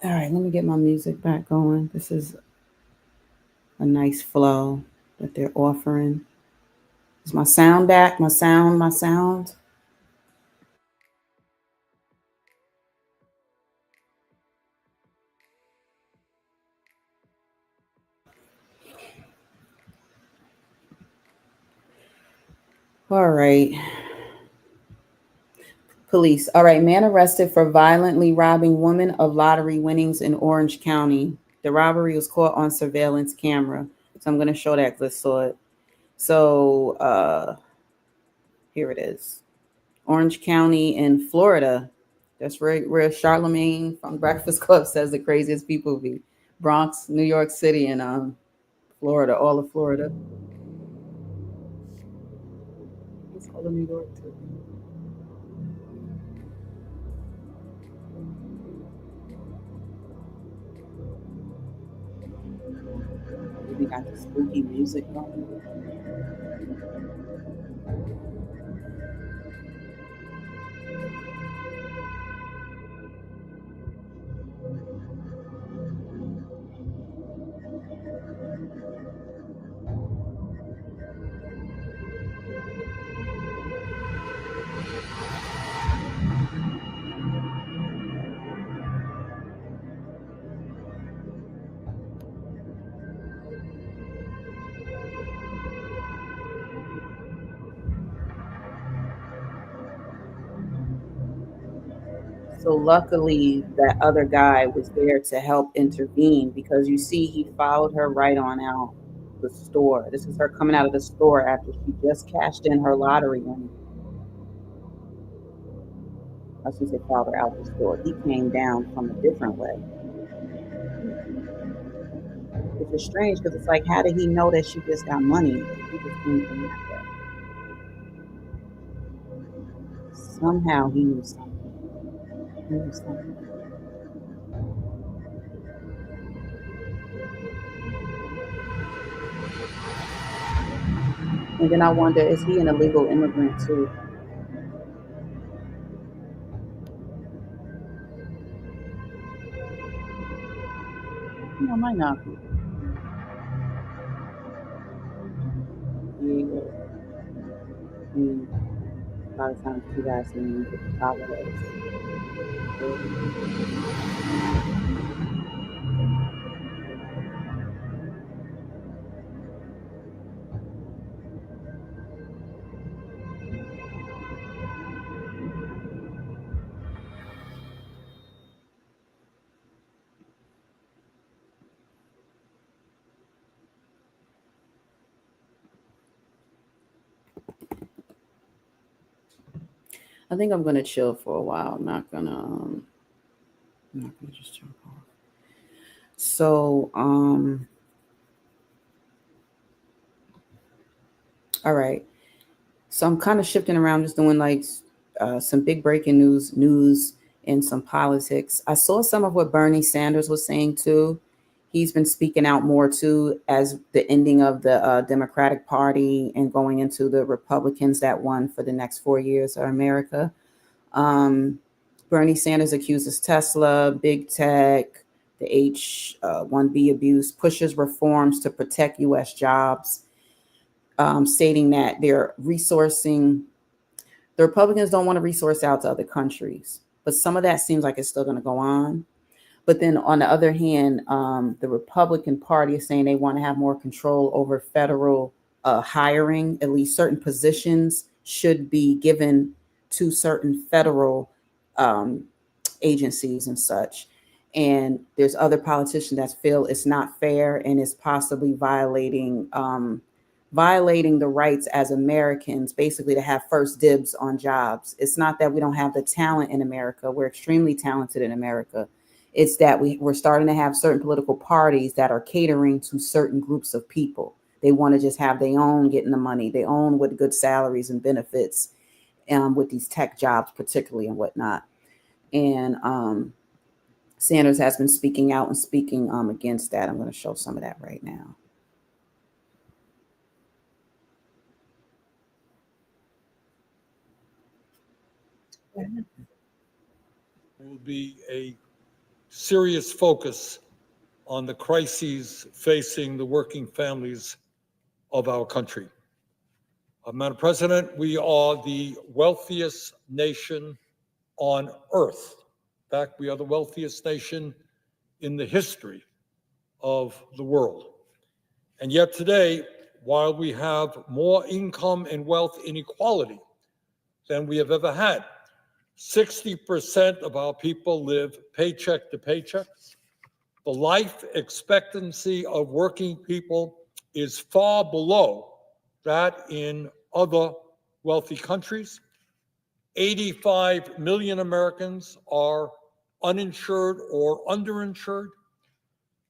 All right, let me get my music back going. This is a nice flow that they're offering. Is my sound back? My sound. All right. Police. All right. Man arrested for violently robbing woman of lottery winnings in Orange County. The robbery was caught on surveillance camera. So I'm going to show that because I saw it. So here it is. Orange County in Florida. That's where Charlemagne from Breakfast Club says the craziest people be. Bronx, New York City, and Florida, all of Florida. It's all of New York too. We got the spooky music going. So luckily, that other guy was there to help intervene because you see, he followed her right on out the store. This is her coming out of the store after she just cashed in her lottery money. I should say, followed her out the store. He came down from a different way, which is strange because it's like, how did he know that she just got money if he just came from that way? Somehow he knew something. He knew something. And then I wonder, is he an illegal immigrant too? No, might not be. Yeah. A lot of times you guys see get the holidays. I think I'm gonna chill for a while. I'm not gonna just jump off. So all right. So I'm kind of shifting around, just doing like some big breaking news, and some politics. I saw some of what Bernie Sanders was saying too. He's been speaking out more too as the ending of the Democratic Party and going into the Republicans that won for the next 4 years of America. Um, Bernie Sanders accuses Tesla, big tech, the H-1B abuse, pushes reforms to protect U.S. jobs, stating that the Republicans don't want to resource out to other countries. But some of that seems like it's still going to go on. But then on the other hand, the Republican Party is saying they want to have more control over federal hiring. At least certain positions should be given to certain federal um, agencies and such. And there's other politicians that feel it's not fair and it's possibly violating the rights as Americans, basically to have first dibs on jobs. It's not that we don't have the talent in America. We're extremely talented in America. It's that we're starting to have certain political parties that are catering to certain groups of people. They want to just have their own getting the money, their own with good salaries and benefits, with these tech jobs particularly and whatnot. And Sanders has been speaking out and speaking against that. I'm going to show some of that right now. Will be a serious focus on the crises facing the working families of our country. Madam President, we are the wealthiest nation on earth. In fact, we are the wealthiest nation in the history of the world. And yet today, while we have more income and wealth inequality than we have ever had, 60% of our people live paycheck to paycheck. The life expectancy of working people is far below that in other wealthy countries. 85 million Americans are uninsured or underinsured.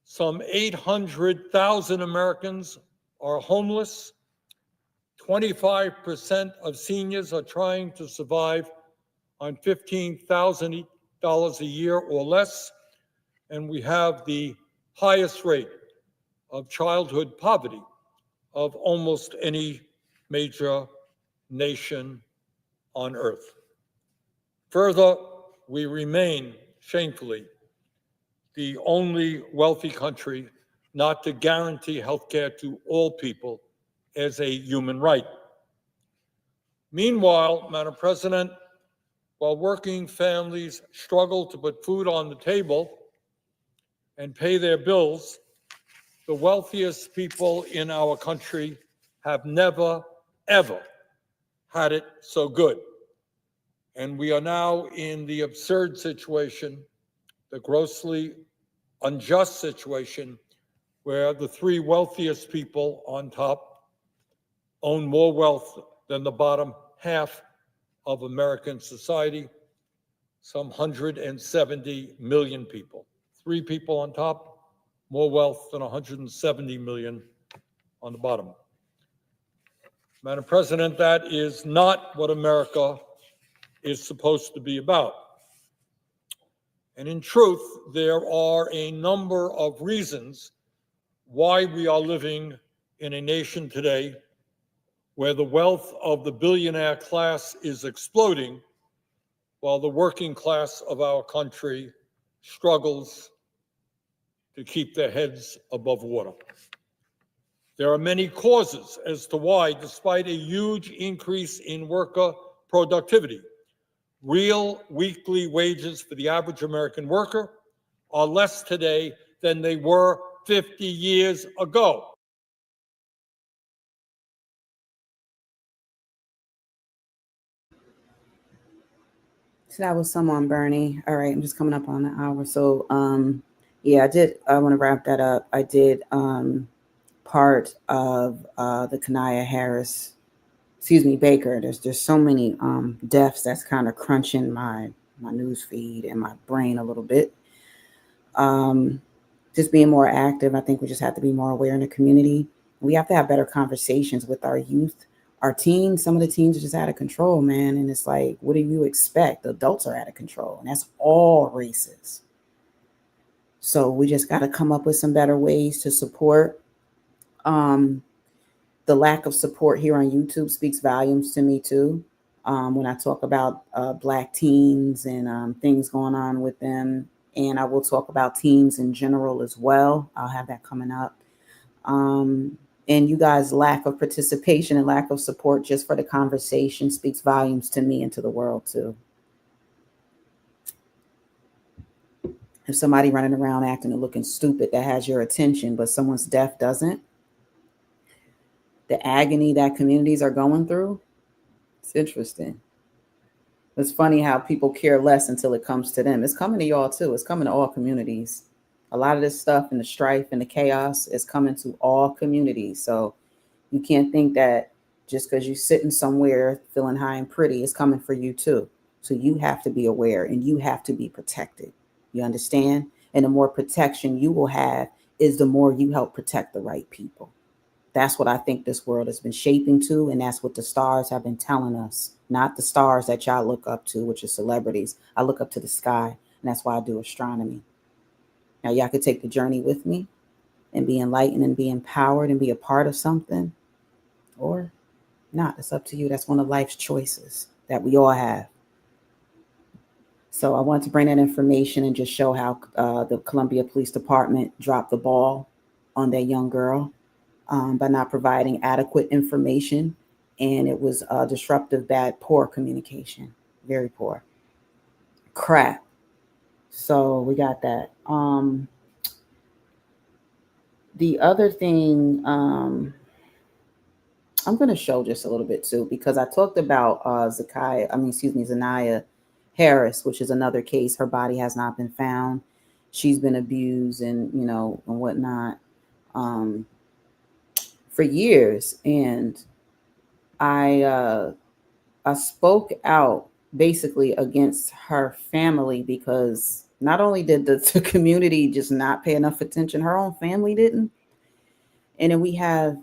Some 800,000 Americans are homeless. 25% of seniors are trying to survive on $15,000 a year or less. And we have the highest rate of childhood poverty of almost any major nation on earth. Further, we remain, shamefully, the only wealthy country not to guarantee health care to all people as a human right. Meanwhile, Madam President, while working families struggle to put food on the table and pay their bills, the wealthiest people in our country have never, ever had it so good. And we are now in the absurd situation, the grossly unjust situation, where the three wealthiest people on top own more wealth than the bottom half of American society, some 170 million people. Three people on top, more wealth than 170 million on the bottom. Madam President, that is not what America is supposed to be about. And in truth, there are a number of reasons why we are living in a nation today where the wealth of the billionaire class is exploding while the working class of our country struggles to keep their heads above water. There are many causes as to why, despite a huge increase in worker productivity, real weekly wages for the average American worker are less today than they were 50 years ago. So that was some on Bernie. All right, I'm just coming up on an hour. So yeah, I want to wrap that up. I did part of the Kanaya Harris, Baker. There's so many deaths that's kind of crunching my news feed and my brain a little bit. Just being more active. I think we just have to be more aware in the community. We have to have better conversations with our youth. Our teens, some of the teens are just out of control, man. And it's like, what do you expect? The adults are out of control, and that's all races. So we just got to come up with some better ways to support. The lack of support here on YouTube speaks volumes to me too. When I talk about Black teens and things going on with them, and I will talk about teens in general as well. I'll have that coming up. And you guys' lack of participation and lack of support just for the conversation speaks volumes to me and to the world too. If somebody running around acting and looking stupid that has your attention, but someone's deaf doesn't, the agony that communities are going through, it's interesting. It's funny how people care less until it comes to them. It's coming to y'all too. It's coming to all communities. A lot of this stuff and the strife and the chaos is coming to all communities. So you can't think that just because you're sitting somewhere feeling high and pretty, it's coming for you too. So you have to be aware and you have to be protected. You understand? And the more protection you will have is the more you help protect the right people. That's what I think this world has been shaping to. And that's what the stars have been telling us, not the stars that y'all look up to, which are celebrities. I look up to the sky, and that's why I do astronomy. Now, y'all could take the journey with me and be enlightened and be empowered and be a part of something, or not. It's up to you. That's one of life's choices that we all have. So I wanted to bring that information and just show how the Columbia Police Department dropped the ball on that young girl by not providing adequate information. And it was disruptive, bad, poor communication, very poor. Crap. So we got that. The other thing I'm going to show just a little bit too, because I talked about Zanaya Harris, which is another case. Her body has not been found. She's been abused and whatnot for years. And I spoke out basically against her family because not only did the community just not pay enough attention, her own family didn't. And then we have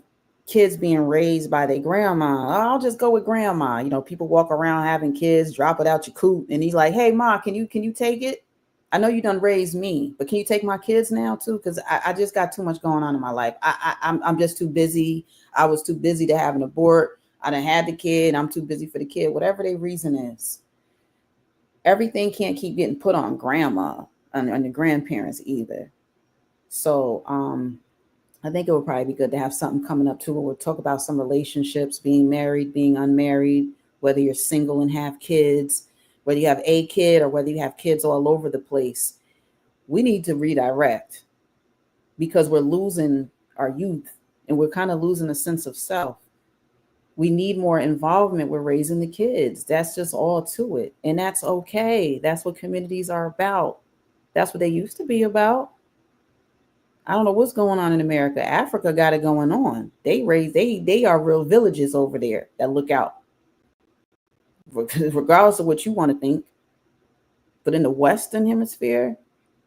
kids being raised by their grandma. Oh, I'll just go with grandma. People walk around having kids, drop it out your coop, and he's like, "Hey, ma, can you take it? I know you done raised me, but can you take my kids now too? Because I just got too much going on in my life. I'm just too busy. I was too busy to have an abort. I done had the kid. I'm too busy for the kid. Whatever their reason is, everything can't keep getting put on grandma and the grandparents either. So I think it would probably be good to have something coming up too where we'll talk about some relationships, being married, being unmarried, whether you're single and have kids, whether you have a kid or whether you have kids all over the place. We need to redirect because we're losing our youth and we're kind of losing a sense of self. We need more involvement with raising the kids. That's just all to it. And that's okay. That's what communities are about. That's what they used to be about. I don't know what's going on in America. Africa got it going on. They are real villages over there that look out, regardless of what you want to think. But in the Western Hemisphere,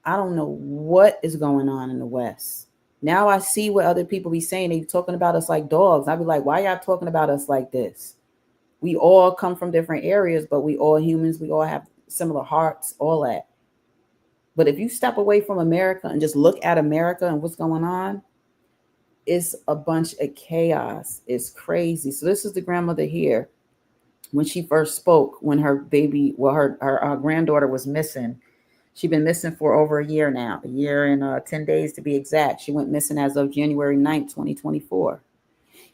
I don't know what is going on in the West. Now I see what other people be saying. They talking about us like dogs. I be like, why y'all talking about us like this? We all come from different areas, but we all humans. We all have similar hearts, all that. But if you step away from America and just look at America and what's going on, it's a bunch of chaos. It's crazy. So this is the grandmother here when she first spoke, when her baby, well, her granddaughter was missing. She'd been missing for over a year now, a year and 10 days to be exact. She went missing as of January 9th, 2024.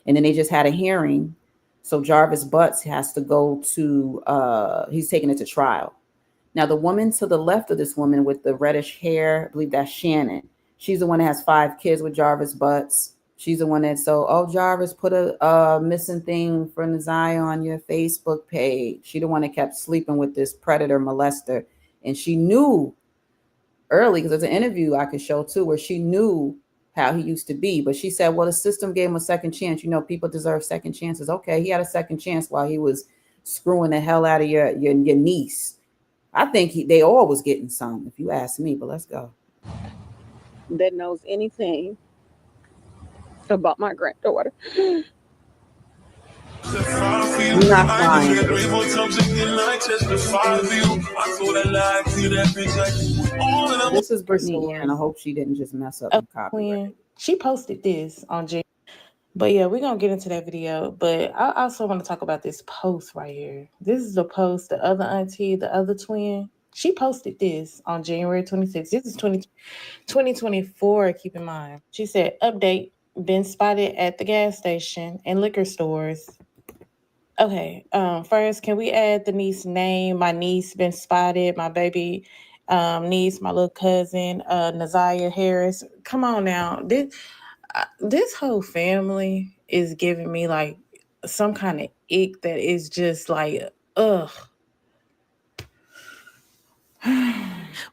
And then they just had a hearing. So Jarvis Butts has to go to, he's taking it to trial. Now, the woman to the left of this woman with the reddish hair, I believe that's Shannon. She's the one that has 5 kids with Jarvis Butts. She's the one that, Jarvis, put a missing thing for Nazaya on your Facebook page. She the one that kept sleeping with this predator molester. And she knew early, because there's an interview I could show too, where she knew how he used to be. But she said, well, the system gave him a second chance. People deserve second chances. Okay, he had a second chance while he was screwing the hell out of your niece. I think they all was getting some, if you ask me, but let's go. That knows anything about my granddaughter. I'm not crying. This is Brittany Ann. I hope she didn't just mess up the copyright. She posted this on J. But yeah, we're going to get into that video. But I also want to talk about this post right here. This is the post, the other auntie, the other twin. She posted this on January 26th. This is 2024, keep in mind. She said, update, been spotted at the gas station and liquor stores. Okay, first, can we add the niece name? My niece been spotted. My baby niece, my little cousin, Nazaya Harris. Come on now. This whole family is giving me like some kind of ick that is just like, ugh.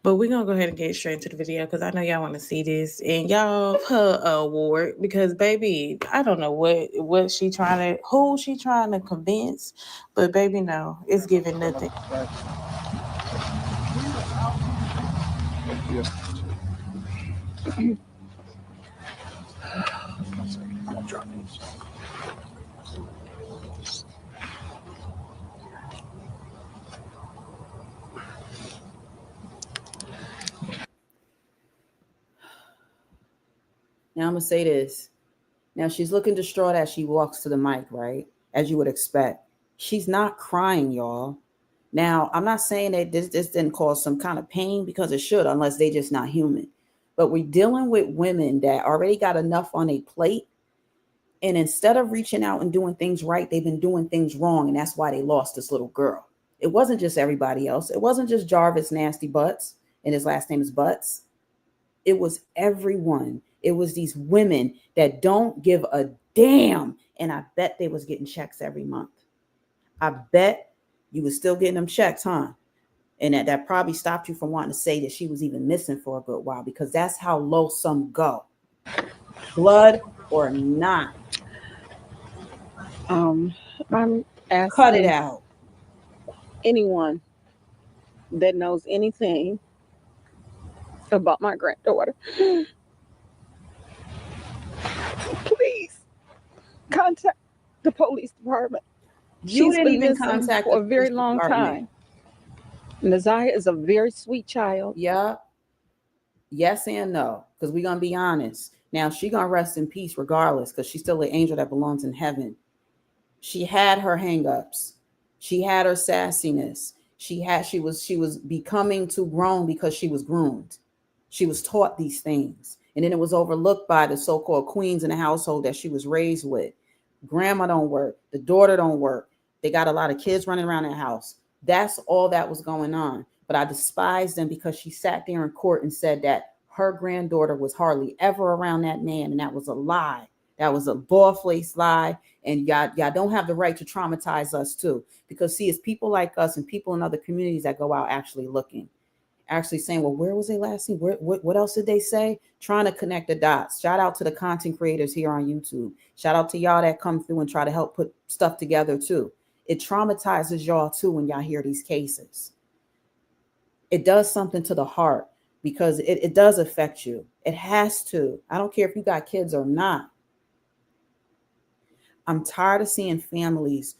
But we're gonna go ahead and get straight into the video because I know y'all want to see this, and y'all her award because baby, I don't know who she trying to convince, but baby, no, it's giving nothing. Now I'm gonna say this. Now she's looking distraught as she walks to the mic, right? As you would expect. She's not crying, y'all. Now, I'm not saying that this didn't cause some kind of pain, because it should, unless they just not human. But we're dealing with women that already got enough on a plate. And instead of reaching out and doing things right, they've been doing things wrong. And that's why they lost this little girl. It wasn't just everybody else. It wasn't just Jarvis Nasty Butts, and his last name is Butts. It was everyone. It was these women that don't give a damn. And I bet they was getting checks every month. I bet you was still getting them checks, huh? And that probably stopped you from wanting to say that she was even missing for a good while, because that's how low some go. Blood or not. I'm asking Cut it out. anyone that knows anything about my granddaughter, please contact the police department. You She's didn't been even missing contact for the a very police long department. time. Naziah is a very sweet child. Yeah. Yes and no, because we're going to be honest. Now, she going to rest in peace regardless, because she's still an angel that belongs in heaven. She had her hangups. She had her sassiness. She was becoming too grown because she was groomed. She was taught these things. And then it was overlooked by the so-called queens in the household that she was raised with. Grandma don't work. The daughter don't work. They got a lot of kids running around the house. That's all that was going on. But I despised them because she sat there in court and said that her granddaughter was hardly ever around that man. And that was a lie. That was a bald-faced lie. And y'all don't have the right to traumatize us too. Because see, it's people like us and people in other communities that go out actually looking, actually saying, well, where was they last seen? What else did they say? Trying to connect the dots. Shout out to the content creators here on YouTube. Shout out to y'all that come through and try to help put stuff together too. It traumatizes y'all too when y'all hear these cases. It does something to the heart, because it does affect you. It has to. I don't care if you got kids or not. I'm tired of seeing families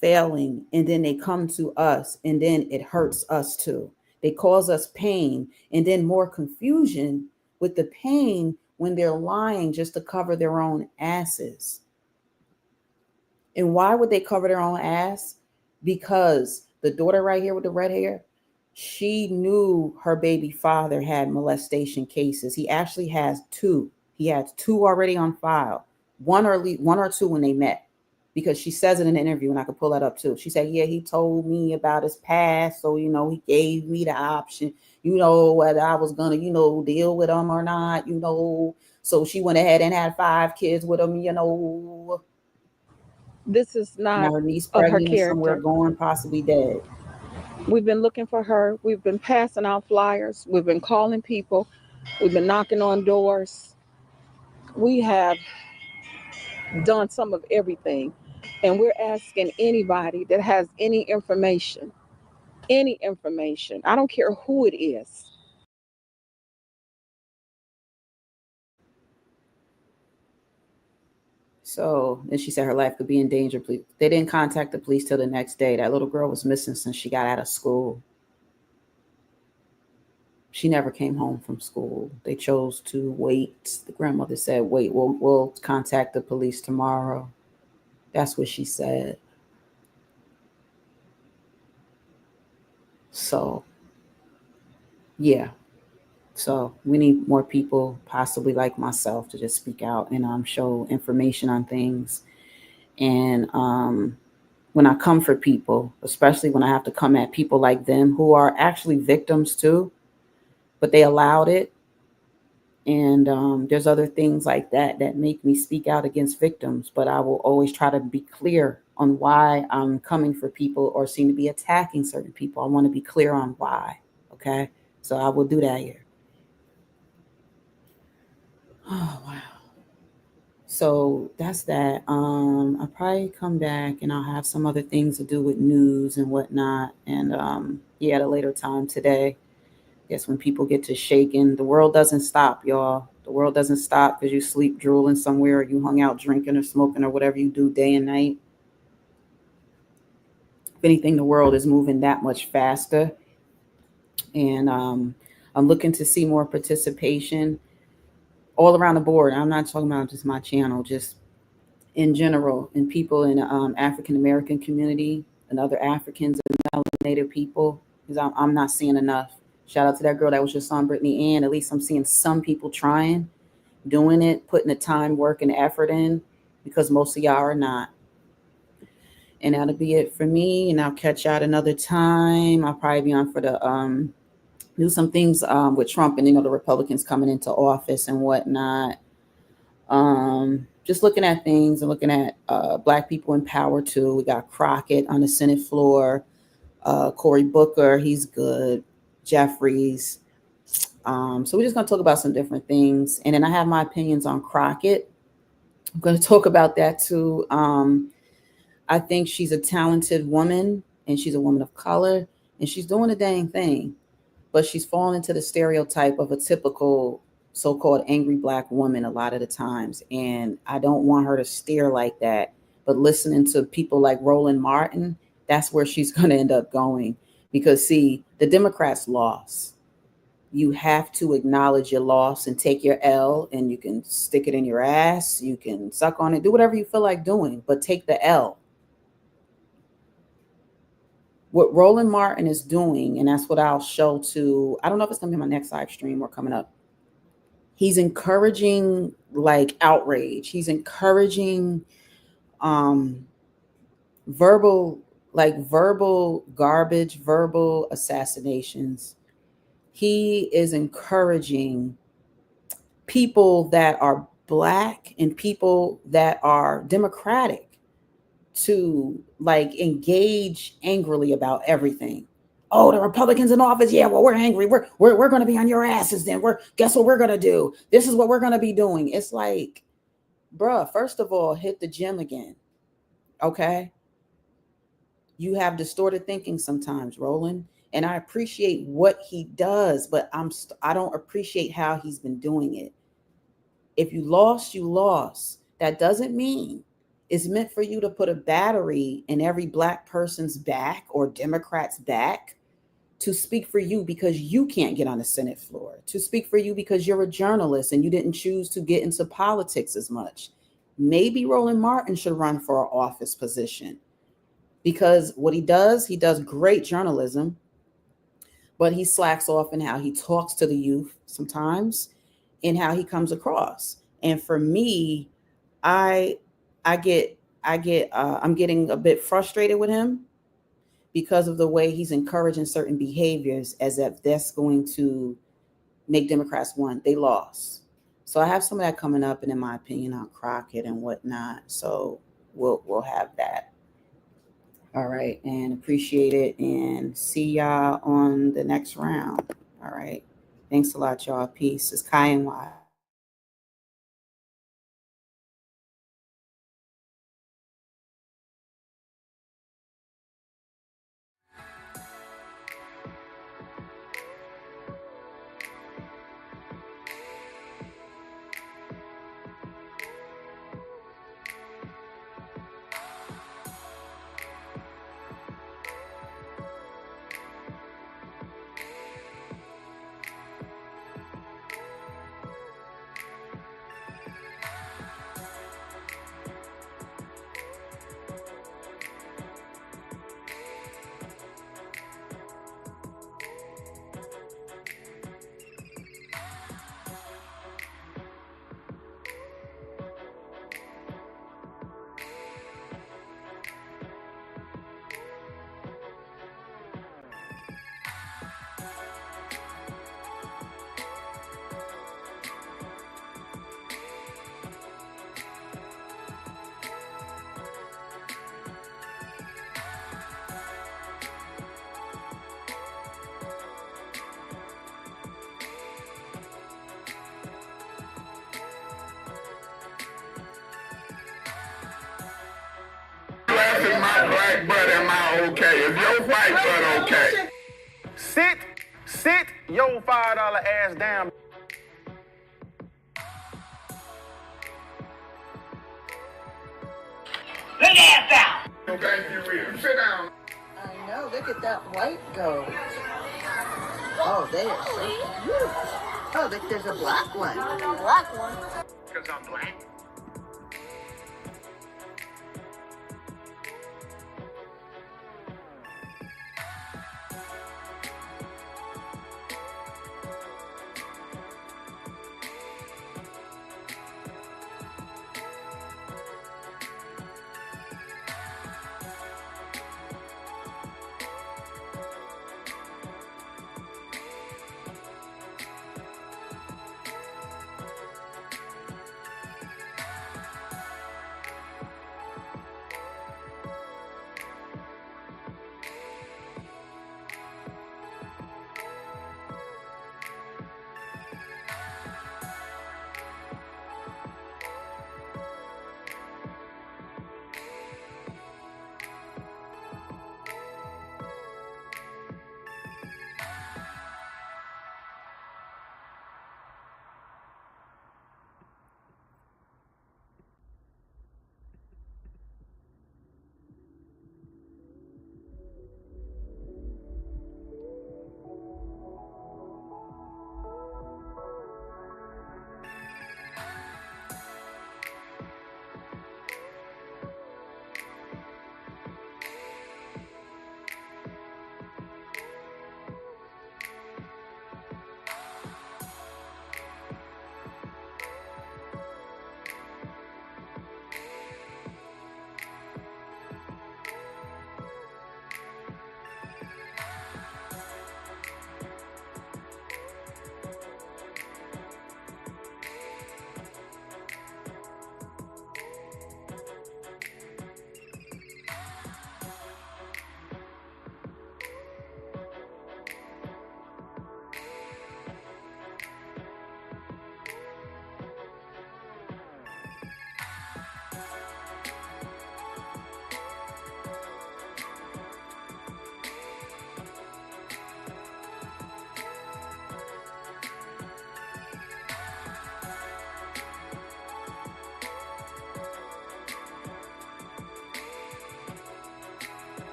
failing, and then they come to us, and then it hurts us too. They cause us pain, and then more confusion with the pain when they're lying just to cover their own asses. And why would they cover their own ass? Because the daughter right here with the red hair, she knew her baby father had molestation cases. He actually has two. He had two already on file, one or two when they met. Because she says in an interview, and I could pull that up too. She said, yeah, he told me about his past. So, he gave me the option, whether I was going to, deal with him or not, So she went ahead and had 5 kids with him, This is Now not her niece of her pregnant and somewhere character. gone, possibly dead. We've been looking for her. We've been passing out flyers. We've been calling people. We've been knocking on doors. We have done some of everything. And we're asking anybody that has any information. I don't care who it is. So, and she said her life could be in danger. They didn't contact the police till the next day. That little girl was missing since she got out of school. She never came home from school. They chose to wait. The grandmother said, wait, we'll contact the police tomorrow. That's what she said. So, yeah. So we need more people, possibly like myself, to just speak out and show information on things. And when I come for people, especially when I have to come at people like them who are actually victims too, but they allowed it. And there's other things like that that make me speak out against victims. But I will always try to be clear on why I'm coming for people or seem to be attacking certain people. I want to be clear on why. Okay. So I will do that here. Oh, wow. So that's that. I'll probably come back and I'll have some other things to do with news and whatnot. And at a later time today. I guess when people get to shaking, the world doesn't stop, y'all. The world doesn't stop because you sleep drooling somewhere or you hung out drinking or smoking or whatever you do day and night. If anything, the world is moving that much faster. And I'm looking to see more participation all around the board. I'm not talking about just my channel, just in general, and people in the African American community and other Africans and melanated people, because I'm not seeing enough. Shout out to that girl that was just on Brittany Ann. At least I'm seeing some people trying, doing it, putting the time, work, and effort in, because most of y'all are not. And that'll be it for me. And I'll catch y'all at another time. I'll probably be on for the do some things with Trump and the Republicans coming into office and whatnot. Just looking at things and looking at Black people in power too. We got Crockett on the Senate floor, Cory Booker, he's good, Jeffries. So we're just gonna talk about some different things, and then I have my opinions on Crockett. I'm gonna talk about that too. I think she's a talented woman, and she's a woman of color, and she's doing a dang thing, but she's fallen into the stereotype of a typical so-called angry Black woman a lot of the times. And I don't want her to steer like that. But listening to people like Roland Martin, that's where she's going to end up going. Because, see, the Democrats lost. You have to acknowledge your loss and take your L, and you can stick it in your ass. You can suck on it, do whatever you feel like doing, but take the L. What Roland Martin is doing, and that's what I'll show to, I don't know if it's going to be my next live stream or coming up. He's encouraging like outrage. He's encouraging verbal garbage, verbal assassinations. He is encouraging people that are Black and people that are Democratic to like engage angrily about everything. Oh, the Republicans in office. Yeah, well, we're angry. We're going to be on your asses then. Guess what we're going to do? This is what we're going to be doing. It's like, bruh, first of all, hit the gym again. Okay? You have distorted thinking sometimes, Roland. And I appreciate what he does, but I don't appreciate how he's been doing it. If you lost, you lost. That doesn't mean it's meant for you to put a battery in every Black person's back or Democrat's back to speak for you because you can't get on the Senate floor, to speak for you because you're a journalist and you didn't choose to get into politics as much. Maybe Roland Martin should run for an office position, because what he does great journalism, but he slacks off in how he talks to the youth sometimes and how he comes across. And for me, I'm getting a bit frustrated with him because of the way he's encouraging certain behaviors as if that's going to make Democrats win. They lost. So I have some of that coming up, and in my opinion on Crockett and whatnot. So we'll have that. All right, and appreciate it, and see y'all on the next round. All right. Thanks a lot, y'all. Peace. It's Kai and Y. Asking my Black brother, am I okay? Is your white brother okay? Sit your $5 ass down. Lay your ass down. Thank you, Rita. Sit down. I know. Look at that white goat. Oh, they are so huge. Oh, look, there's a black one. Black one. Because I'm Black?